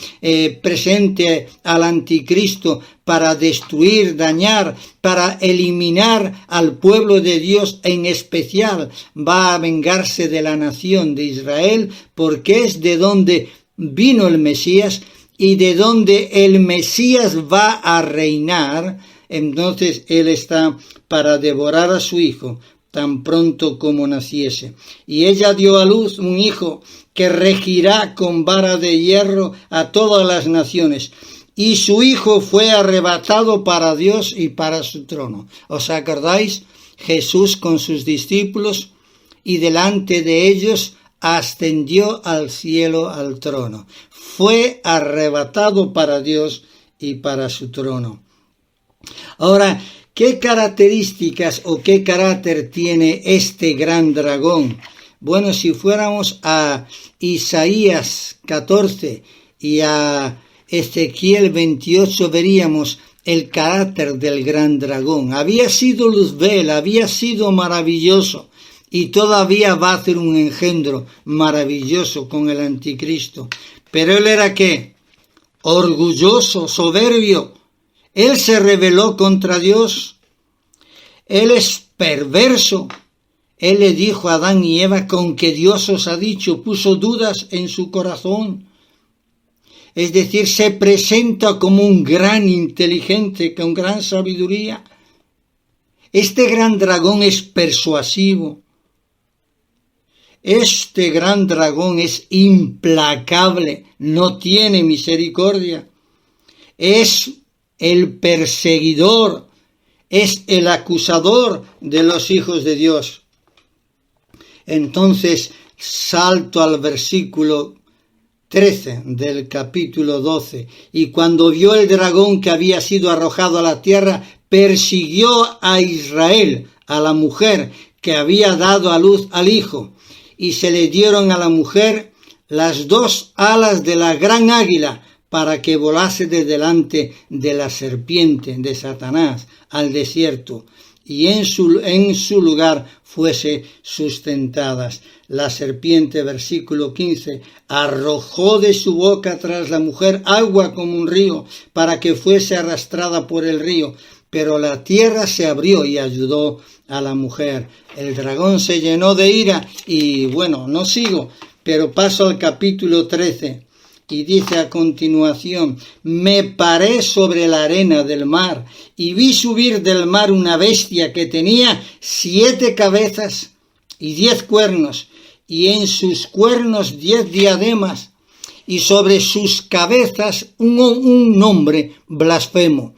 presente al anticristo para destruir, dañar, para eliminar al pueblo de Dios, en especial va a vengarse de la nación de Israel, porque es de donde vino el Mesías y de donde el Mesías va a reinar. Entonces él está para devorar a su hijo tan pronto como naciese. Y ella dio a luz un hijo que regirá con vara de hierro a todas las naciones. Y su hijo fue arrebatado para Dios y para su trono. ¿Os acordáis? Jesús con sus discípulos, y delante de ellos ascendió al cielo, al trono. Fue arrebatado para Dios y para su trono. Ahora, ¿qué características o qué carácter tiene este gran dragón? Bueno, si fuéramos a Isaías 14 y a Ezequiel 28, veríamos el carácter del gran dragón. Había sido Luzbel, había sido maravilloso, y todavía va a hacer un engendro maravilloso con el anticristo. Pero él era ¿qué? Orgulloso, soberbio. Él se rebeló contra Dios. Él es perverso. Él le dijo a Adán y Eva: con que Dios os ha dicho, puso dudas en su corazón. Es decir, se presenta como un gran inteligente, con gran sabiduría. Este gran dragón es persuasivo. Este gran dragón es implacable, no tiene misericordia. Es el perseguidor, es el acusador de los hijos de Dios. Entonces salto al versículo 13 del capítulo 12. Y cuando vio el dragón que había sido arrojado a la tierra, persiguió a Israel, a la mujer que había dado a luz al hijo, y se le dieron a la mujer las 2 alas de la gran águila para que volase de delante de la serpiente, de Satanás, al desierto, y en su lugar fuese sustentadas. La serpiente, versículo 15, arrojó de su boca tras la mujer agua como un río, para que fuese arrastrada por el río. Pero la tierra se abrió y ayudó a la mujer. El dragón se llenó de ira y bueno, no sigo, pero paso al capítulo 13 y dice a continuación: me paré sobre la arena del mar y vi subir del mar una bestia que tenía 7 cabezas y 10 cuernos, y en sus cuernos 10 diademas, y sobre sus cabezas un nombre blasfemo.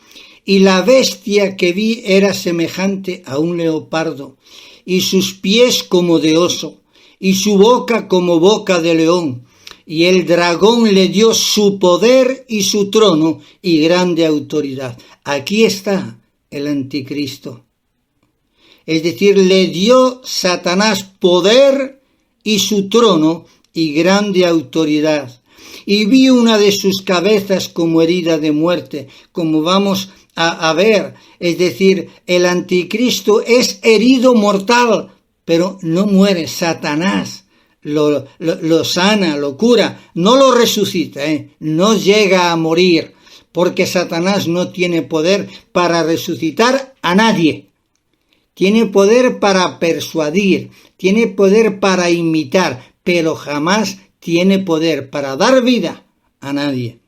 Y la bestia que vi era semejante a un leopardo, y sus pies como de oso, y su boca como boca de león. Y el dragón le dio su poder y su trono y grande autoridad. Aquí está el anticristo. Es decir, le dio Satanás poder y su trono y grande autoridad. Y vi una de sus cabezas como herida de muerte, como vamos a ver. Es decir, el anticristo es herido mortal, pero no muere. Satanás lo sana, lo cura, no lo resucita, no llega a morir, porque Satanás no tiene poder para resucitar a nadie. Tiene poder para persuadir, tiene poder para imitar, pero jamás tiene poder para dar vida a nadie.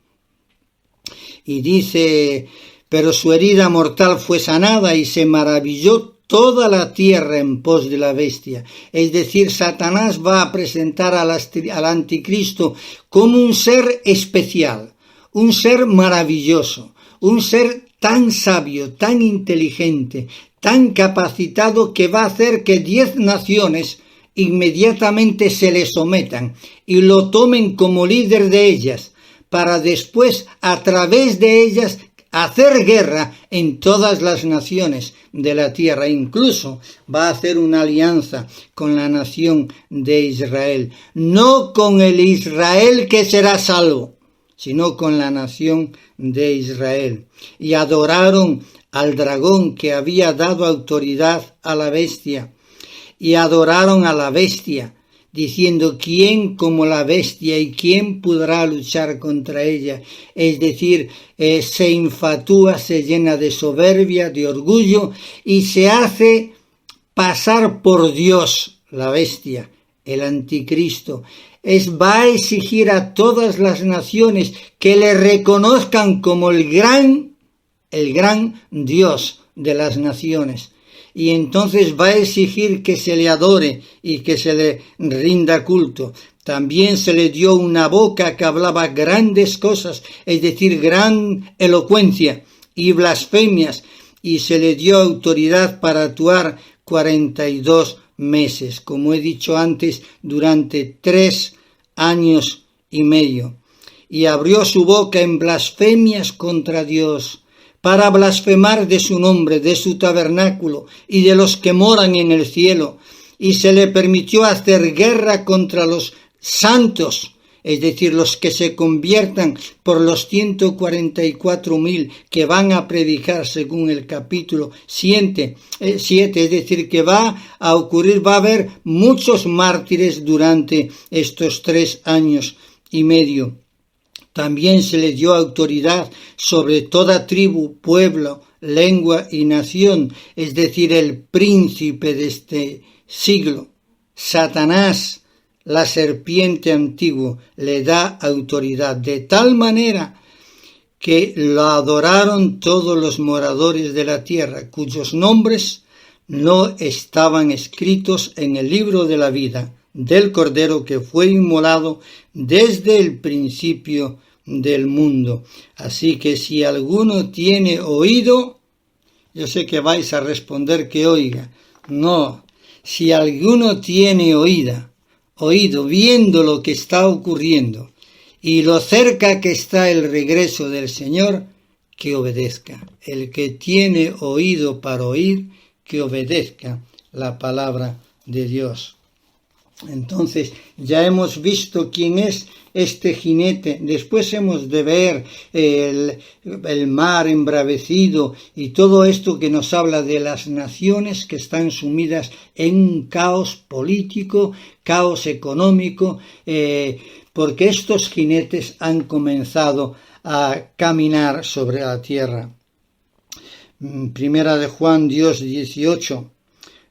Y dice: pero su herida mortal fue sanada y se maravilló toda la tierra en pos de la bestia. Es decir, Satanás va a presentar al anticristo como un ser especial, un ser maravilloso, un ser tan sabio, tan inteligente, tan capacitado, que va a hacer que 10 naciones inmediatamente se le sometan y lo tomen como líder de ellas, para después, a través de ellas, hacer guerra en todas las naciones de la tierra. Incluso va a hacer una alianza con la nación de Israel, no con el Israel que será salvo, sino con la nación de Israel. Y adoraron al dragón que había dado autoridad a la bestia, y adoraron a la bestia, diciendo: ¿quién como la bestia y quién podrá luchar contra ella? Es decir, se infatúa, se llena de soberbia, de orgullo, y se hace pasar por Dios, la bestia, el anticristo. Va a exigir a todas las naciones que le reconozcan como el gran Dios de las naciones. Y entonces va a exigir que se le adore y que se le rinda culto. También se le dio una boca que hablaba grandes cosas, es decir, gran elocuencia y blasfemias, y se le dio autoridad para actuar 42 meses, como he dicho antes, durante 3 años y medio. Y abrió su boca en blasfemias contra Dios, para blasfemar de su nombre, de su tabernáculo y de los que moran en el cielo, y se le permitió hacer guerra contra los santos, es decir, los que se conviertan por los 144.000 que van a predicar según el capítulo 7, es decir, que va a ocurrir, va a haber muchos mártires durante estos 3 años y medio. También se le dio autoridad sobre toda tribu, pueblo, lengua y nación, es decir, el príncipe de este siglo, Satanás, la serpiente antiguo, le da autoridad de tal manera que lo adoraron todos los moradores de la tierra, cuyos nombres no estaban escritos en el libro de la vida del Cordero que fue inmolado desde el principio del mundo. Así que si alguno tiene oído, yo sé que vais a responder que oiga. No, si alguno tiene oído, viendo lo que está ocurriendo y lo cerca que está el regreso del Señor, que obedezca. El que tiene oído para oír, que obedezca la palabra de Dios. Entonces, ya hemos visto quién es este jinete. Después hemos de ver el mar embravecido y todo esto que nos habla de las naciones que están sumidas en un caos político, caos económico, porque estos jinetes han comenzado a caminar sobre la tierra. Primera de Juan 2:18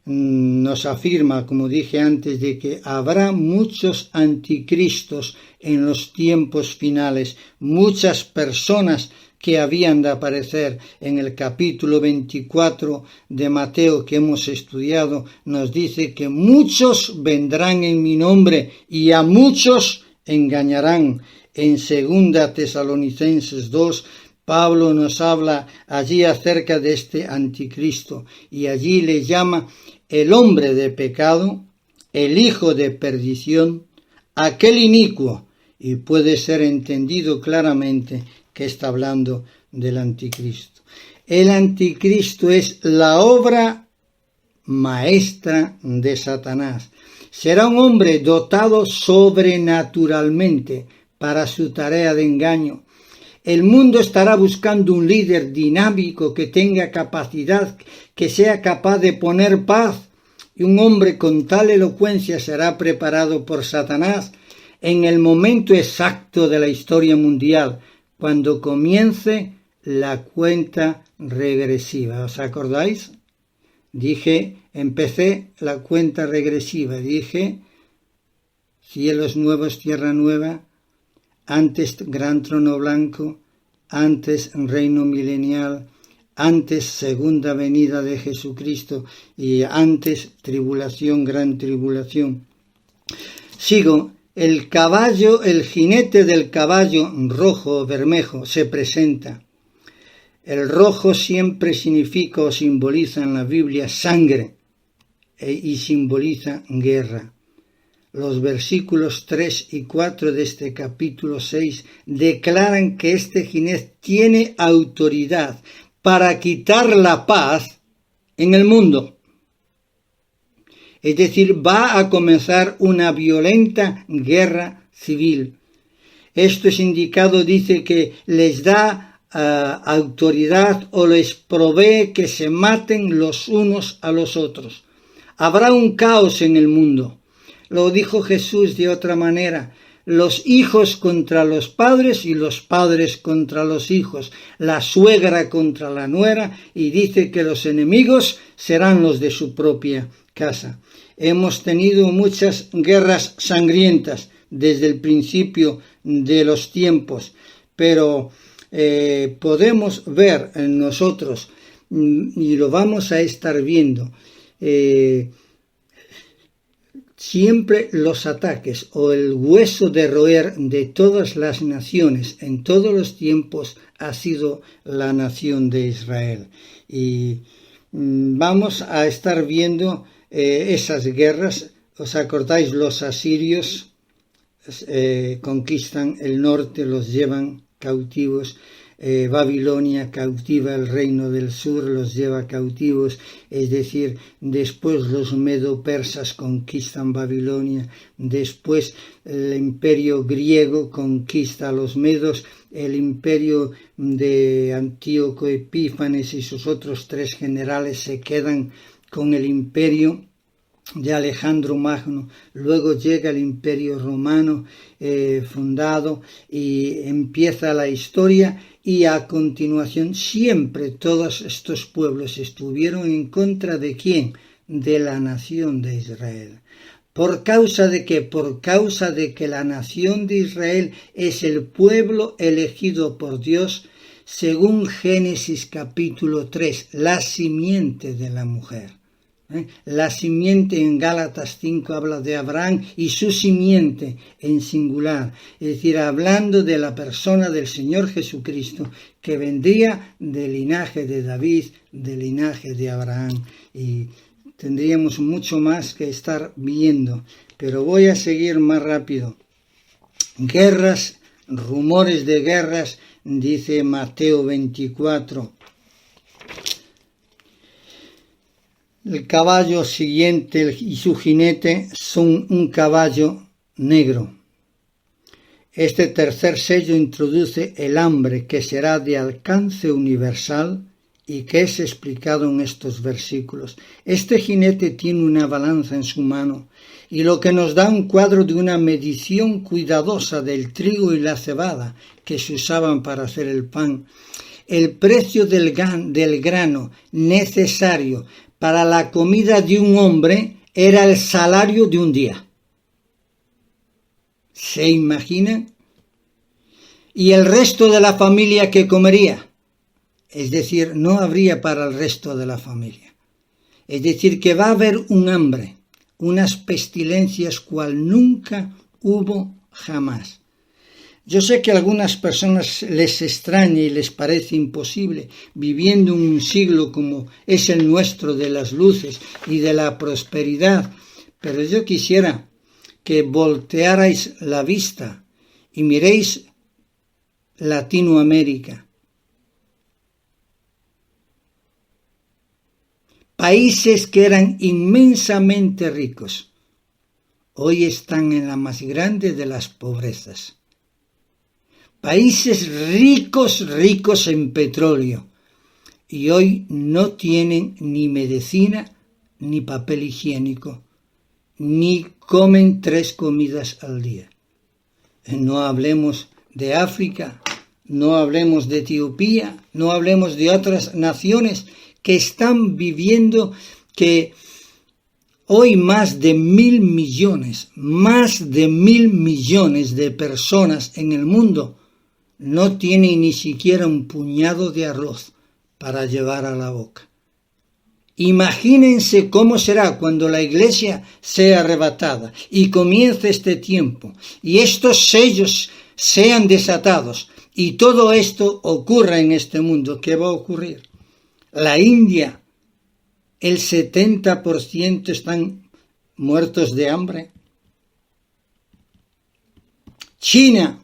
nos afirma, como dije antes, de que habrá muchos anticristos en los tiempos finales, muchas personas que habían de aparecer. En el capítulo 24 de Mateo que hemos estudiado, nos dice que muchos vendrán en mi nombre y a muchos engañarán. En 2 Tesalonicenses 2, Pablo nos habla allí acerca de este anticristo y allí le llama el hombre de pecado, el hijo de perdición, aquel inicuo, y puede ser entendido claramente que está hablando del anticristo. El anticristo es la obra maestra de Satanás. Será un hombre dotado sobrenaturalmente para su tarea de engaño. El mundo estará buscando un líder dinámico que tenga capacidad, que sea capaz de poner paz, y un hombre con tal elocuencia será preparado por Satanás en el momento exacto de la historia mundial, cuando comience la cuenta regresiva. ¿Os acordáis? Empecé la cuenta regresiva, dije cielos nuevos, tierra nueva, antes gran trono blanco, antes reino milenial, antes segunda venida de Jesucristo y antes tribulación, gran tribulación. Sigo, el jinete del caballo rojo o bermejo se presenta. El rojo siempre significa o simboliza en la Biblia sangre y simboliza guerra. Los versículos 3 y 4 de este capítulo 6 declaran que este jinete tiene autoridad para quitar la paz en el mundo. Es decir, va a comenzar una violenta guerra civil. Esto es indicado, dice que les da autoridad o les provee que se maten los unos a los otros. Habrá un caos en el mundo. Lo dijo Jesús de otra manera: los hijos contra los padres y los padres contra los hijos, la suegra contra la nuera, y dice que los enemigos serán los de su propia casa. Hemos tenido muchas guerras sangrientas desde el principio de los tiempos, pero podemos ver en nosotros, y lo vamos a estar viendo, siempre los ataques o el hueso de roer de todas las naciones en todos los tiempos ha sido la nación de Israel. Y vamos a estar viendo esas guerras. ¿Os acordáis? Los asirios conquistan el norte, los llevan cautivos. Babilonia cautiva el reino del sur, los lleva cautivos, es decir, después los medo-persas conquistan Babilonia, después el imperio griego conquista a los medos, el imperio de Antíoco Epífanes y sus otros 3 generales se quedan con el imperio de Alejandro Magno. Luego llega el imperio romano fundado y empieza la historia, y a continuación siempre todos estos pueblos estuvieron en contra de ¿quién? de la nación de Israel. ¿Por causa de qué? Por causa de que la nación de Israel es el pueblo elegido por Dios, según Génesis capítulo 3, la simiente de la mujer. La simiente en Gálatas 5 habla de Abraham y su simiente en singular, es decir, hablando de la persona del Señor Jesucristo, que vendría del linaje de David, del linaje de Abraham. Y tendríamos mucho más que estar viendo, pero voy a seguir más rápido. Guerras, rumores de guerras, dice Mateo 24. El caballo siguiente y su jinete son un caballo negro. Este tercer sello introduce el hambre que será de alcance universal y que es explicado en estos versículos. Este jinete tiene una balanza en su mano y lo que nos da un cuadro de una medición cuidadosa del trigo y la cebada que se usaban para hacer el pan. El precio del grano necesario para la comida de un hombre era el salario de un día. ¿Se imaginan? Y el resto de la familia que comería. Es decir, no habría para el resto de la familia. Es decir, que va a haber un hambre, unas pestilencias cual nunca hubo jamás. Yo sé que a algunas personas les extraña y les parece imposible, viviendo en un siglo como es el nuestro de las luces y de la prosperidad, pero yo quisiera que voltearais la vista y miréis Latinoamérica. Países que eran inmensamente ricos, hoy están en la más grande de las pobrezas. Países ricos en petróleo y hoy no tienen ni medicina ni papel higiénico, ni comen 3 comidas al día. No hablemos de África, no hablemos de Etiopía, no hablemos de otras naciones que están viviendo que hoy más de 1.000 millones de personas en el mundo no tienen ni siquiera un puñado de arroz para llevar a la boca. Imagínense cómo será cuando la iglesia sea arrebatada y comience este tiempo y estos sellos sean desatados y todo esto ocurra en este mundo. ¿Qué va a ocurrir? La India, el 70% están muertos de hambre. China,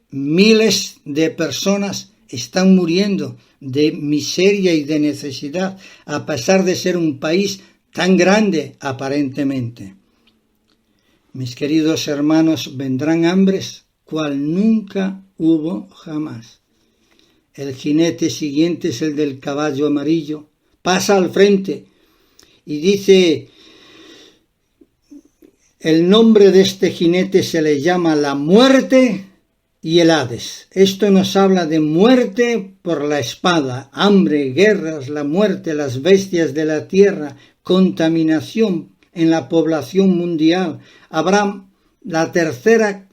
miles de personas están muriendo de miseria y de necesidad, a pesar de ser un país tan grande aparentemente. Mis queridos hermanos, vendrán hambres cual nunca hubo jamás. El jinete siguiente es el del caballo amarillo. Pasa al frente y dice, el nombre de este jinete se le llama la muerte y el Hades. Esto nos habla de muerte por la espada, hambre, guerras, la muerte, las bestias de la tierra, contaminación en la población mundial. Habrá la tercera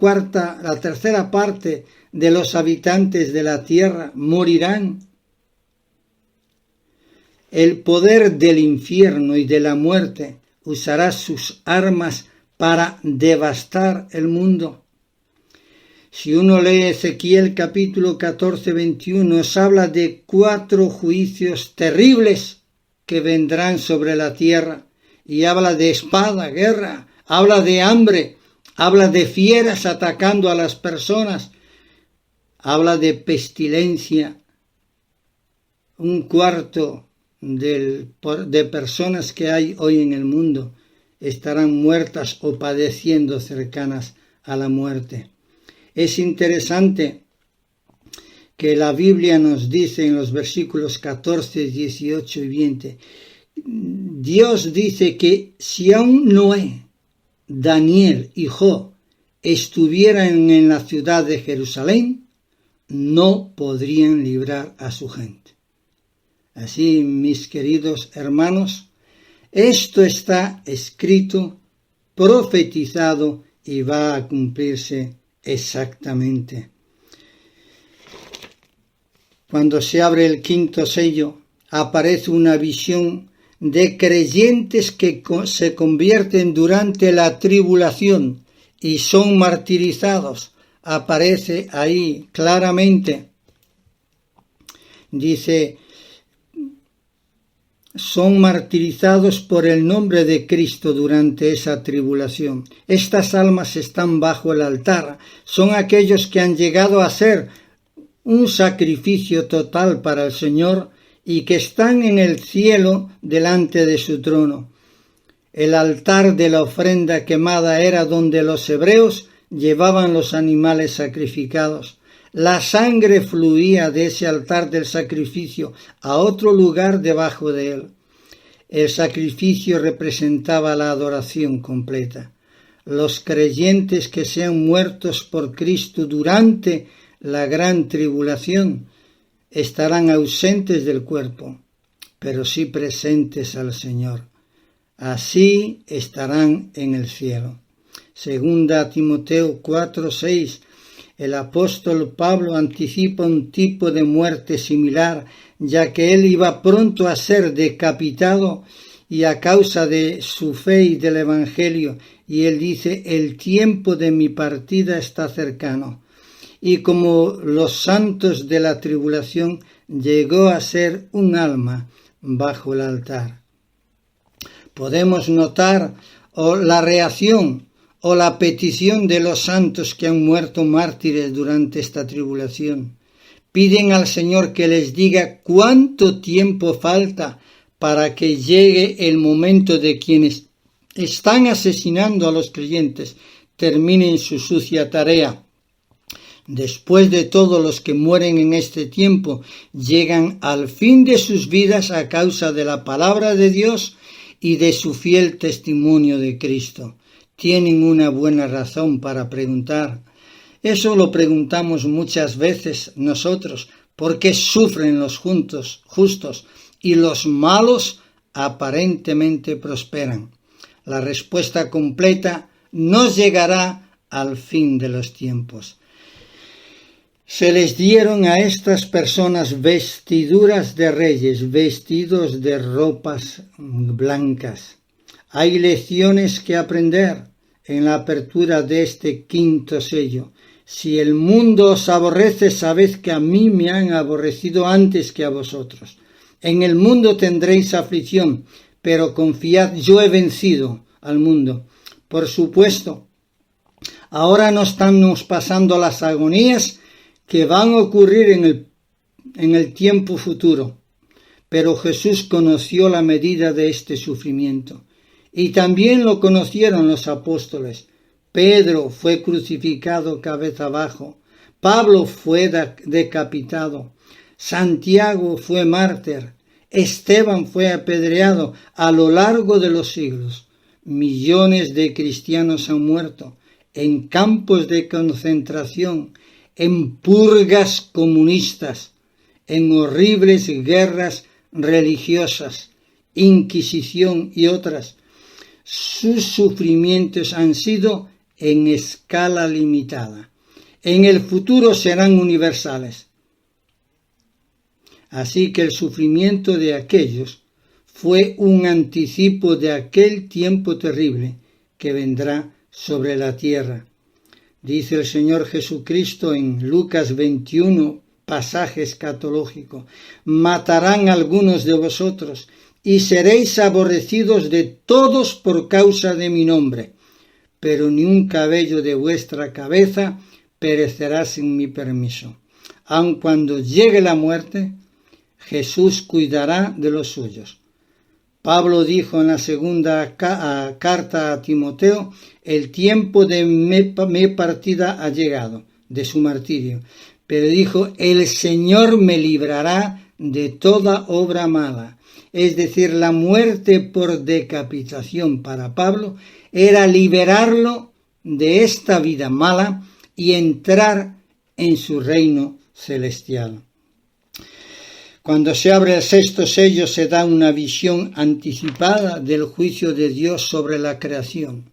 parte de los habitantes de la tierra morirán. El poder del infierno y de la muerte usará sus armas para devastar el mundo. Si uno lee Ezequiel capítulo 14, 21, nos habla de 4 juicios terribles que vendrán sobre la tierra. Y habla de espada, guerra, habla de hambre, habla de fieras atacando a las personas, habla de pestilencia. 1/4 de personas que hay hoy en el mundo estarán muertas o padeciendo cercanas a la muerte. Es interesante que la Biblia nos dice en los versículos 14, 18 y 20, Dios dice que si aún Noé, Daniel y Job estuvieran en la ciudad de Jerusalén, no podrían librar a su gente. Así, mis queridos hermanos, Esto está escrito, profetizado y va a cumplirse exactamente. Cuando se abre el quinto sello, aparece una visión de creyentes que se convierten durante la tribulación y son martirizados. Aparece ahí claramente. Dice, son martirizados por el nombre de Cristo durante esa tribulación. Estas almas están bajo el altar. Son aquellos que han llegado a ser un sacrificio total para el Señor y que están en el cielo delante de su trono. El altar de la ofrenda quemada era donde los hebreos llevaban los animales sacrificados. La sangre fluía de ese altar del sacrificio a otro lugar debajo de él. El sacrificio representaba la adoración completa. Los creyentes que sean muertos por Cristo durante la gran tribulación estarán ausentes del cuerpo, pero sí presentes al Señor. Así estarán en el cielo. Segunda Timoteo 4:6. El apóstol Pablo anticipa un tipo de muerte similar, ya que él iba pronto a ser decapitado y a causa de su fe y del Evangelio. Y él dice, el tiempo de mi partida está cercano. Y como los santos de la tribulación, llegó a ser un alma bajo el altar. Podemos notar la reacción o la petición de los santos que han muerto mártires durante esta tribulación. Piden al Señor que les diga cuánto tiempo falta para que llegue el momento de quienes están asesinando a los creyentes terminen su sucia tarea. Después de todo, los que mueren en este tiempo llegan al fin de sus vidas a causa de la palabra de Dios y de su fiel testimonio de Cristo. Tienen una buena razón para preguntar. Eso lo preguntamos muchas veces nosotros. ¿Por qué sufren los justos y los malos aparentemente prosperan? La respuesta completa nos llegará al fin de los tiempos. Se les dieron a estas personas vestiduras de reyes, vestidos de ropas blancas. Hay lecciones que aprender en la apertura de este quinto sello. Si el mundo os aborrece, sabed que a mí me han aborrecido antes que a vosotros. En el mundo tendréis aflicción, pero confiad, yo he vencido al mundo. Por supuesto, ahora no estamos pasando las agonías que van a ocurrir en el tiempo futuro, pero Jesús conoció la medida de este sufrimiento. Y también lo conocieron los apóstoles. Pedro fue crucificado cabeza abajo. Pablo fue decapitado. Santiago fue mártir. Esteban fue apedreado. A lo largo de los siglos, millones de cristianos han muerto en campos de concentración, en purgas comunistas, en horribles guerras religiosas, Inquisición y otras. Sus sufrimientos han sido en escala limitada. En el futuro serán universales. Así que el sufrimiento de aquellos fue un anticipo de aquel tiempo terrible que vendrá sobre la tierra. Dice el Señor Jesucristo en Lucas 21, pasaje escatológico: matarán a algunos de vosotros y seréis aborrecidos de todos por causa de mi nombre, pero ni un cabello de vuestra cabeza perecerá sin mi permiso. Aun cuando llegue la muerte, Jesús cuidará de los suyos. Pablo dijo en la segunda carta a Timoteo: el tiempo de mi partida ha llegado, de su martirio. Pero dijo: el Señor me librará de toda obra mala. Es decir, la muerte por decapitación para Pablo era liberarlo de esta vida mala y entrar en su reino celestial. Cuando se abre el sexto sello se da una visión anticipada del juicio de Dios sobre la creación.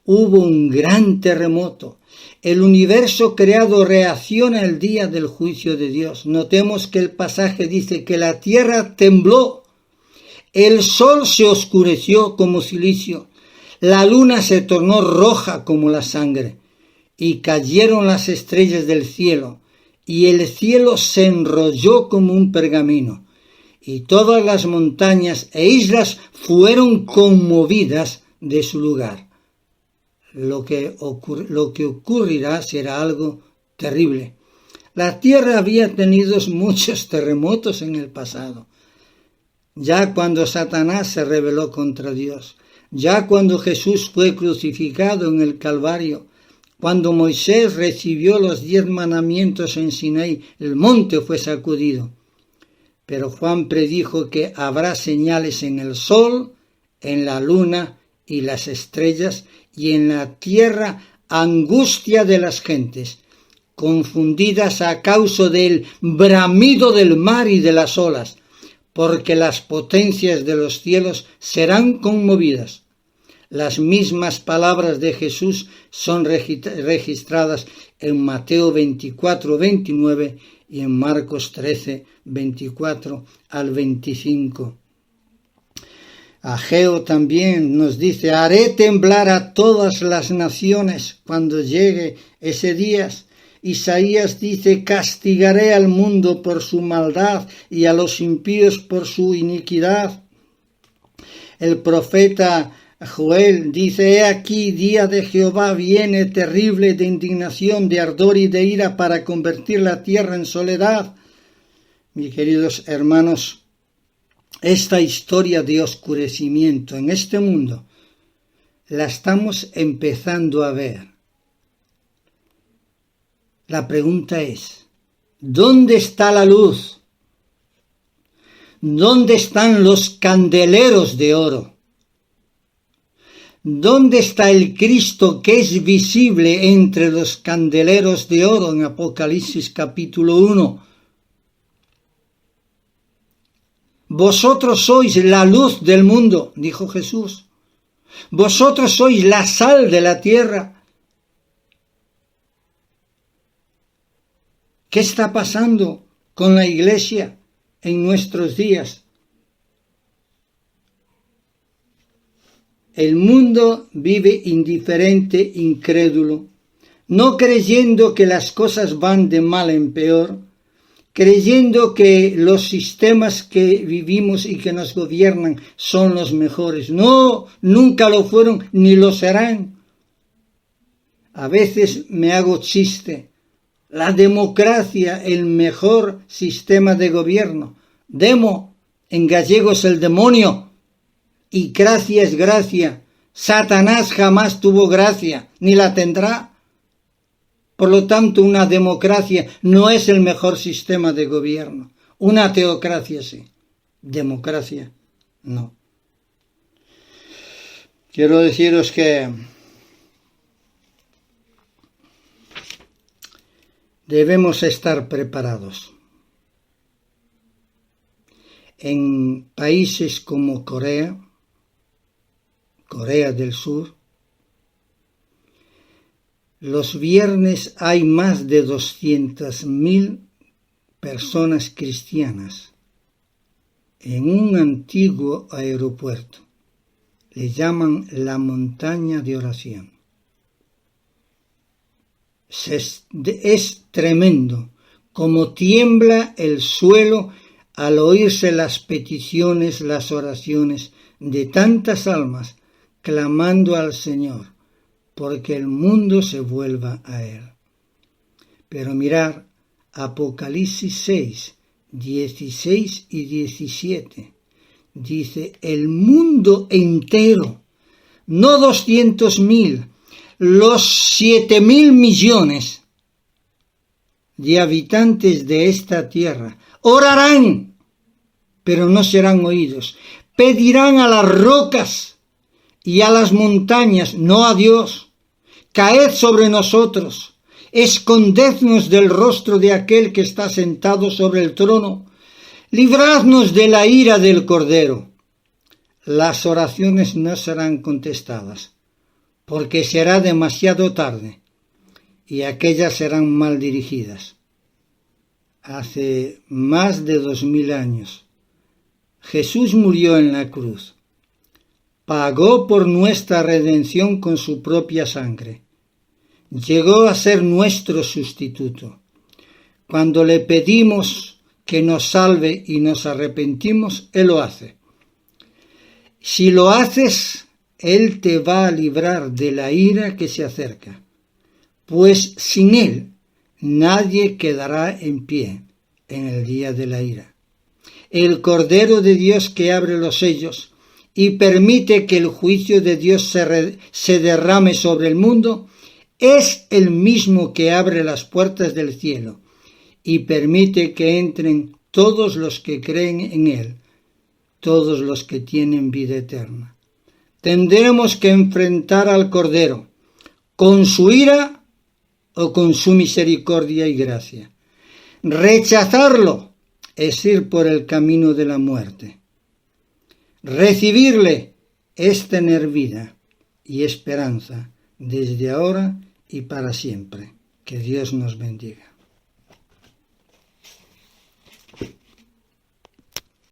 Hubo un gran terremoto. El universo creado reacciona el día del juicio de Dios. Notemos que el pasaje dice que la tierra tembló, el sol se oscureció como cilicio, la luna se tornó roja como la sangre, y cayeron las estrellas del cielo, y el cielo se enrolló como un pergamino, y todas las montañas e islas fueron conmovidas de su lugar. Lo que ocurrirá será algo terrible. La tierra había tenido muchos terremotos en el pasado. Ya cuando Satanás se rebeló contra Dios, ya cuando Jesús fue crucificado en el Calvario, cuando Moisés recibió los 10 mandamientos en Sinaí, el monte fue sacudido. Pero Juan predijo que habrá señales en el sol, en la luna y las estrellas, y en la tierra angustia de las gentes, confundidas a causa del bramido del mar y de las olas, porque las potencias de los cielos serán conmovidas. Las mismas palabras de Jesús son registradas en Mateo 24, 29 y en Marcos 13, 24 al 25. Ageo también nos dice: haré temblar a todas las naciones cuando llegue ese día. Isaías dice: castigaré al mundo por su maldad y a los impíos por su iniquidad. El profeta Joel dice: he aquí, día de Jehová viene terrible, de indignación, de ardor y de ira, para convertir la tierra en soledad. Mis queridos hermanos, esta historia de oscurecimiento en este mundo la estamos empezando a ver. La pregunta es: ¿dónde está la luz? ¿Dónde están los candeleros de oro? ¿Dónde está el Cristo que es visible entre los candeleros de oro en Apocalipsis capítulo 1? Vosotros sois la luz del mundo, dijo Jesús. Vosotros sois la sal de la tierra. ¿Qué está pasando con la Iglesia en nuestros días? El mundo vive indiferente, incrédulo, no creyendo que las cosas van de mal en peor, creyendo que los sistemas que vivimos y que nos gobiernan son los mejores. No, nunca lo fueron ni lo serán. A veces me hago chiste. La democracia, el mejor sistema de gobierno. Demo, en gallego es el demonio. Y gracia es gracia. Satanás jamás tuvo gracia, ni la tendrá. Por lo tanto, una democracia no es el mejor sistema de gobierno. Una teocracia sí, democracia no. Quiero deciros que debemos estar preparados. En países como Corea del Sur, los viernes hay más de 200.000 personas cristianas en un antiguo aeropuerto. Le llaman la montaña de oración. Es tremendo como tiembla el suelo al oírse las peticiones, las oraciones de tantas almas clamando al Señor, porque el mundo se vuelva a Él. Pero mirar Apocalipsis 6, 16 y 17, dice: el mundo entero, no 200.000, los 7.000 millones de habitantes de esta tierra orarán, pero no serán oídos. Pedirán a las rocas y a las montañas, no a Dios: caed sobre nosotros, escondednos del rostro de aquel que está sentado sobre el trono Libradnos de la ira del Cordero. Las oraciones no serán contestadas, porque será demasiado tarde, y aquellas serán mal dirigidas. Hace más de 2000 años, Jesús murió en la cruz. Pagó por nuestra redención con su propia sangre. Llegó a ser nuestro sustituto. Cuando le pedimos que nos salve y nos arrepentimos, Él lo hace. Si lo haces, Él te va a librar de la ira que se acerca, pues sin Él nadie quedará en pie en el día de la ira. El Cordero de Dios que abre los sellos y permite que el juicio de Dios se derrame sobre el mundo, es el mismo que abre las puertas del cielo y permite que entren todos los que creen en Él, todos los que tienen vida eterna. Tendremos que enfrentar al Cordero con su ira o con su misericordia y gracia. Rechazarlo es ir por el camino de la muerte. Recibirle es tener vida y esperanza desde ahora y para siempre. Que Dios nos bendiga.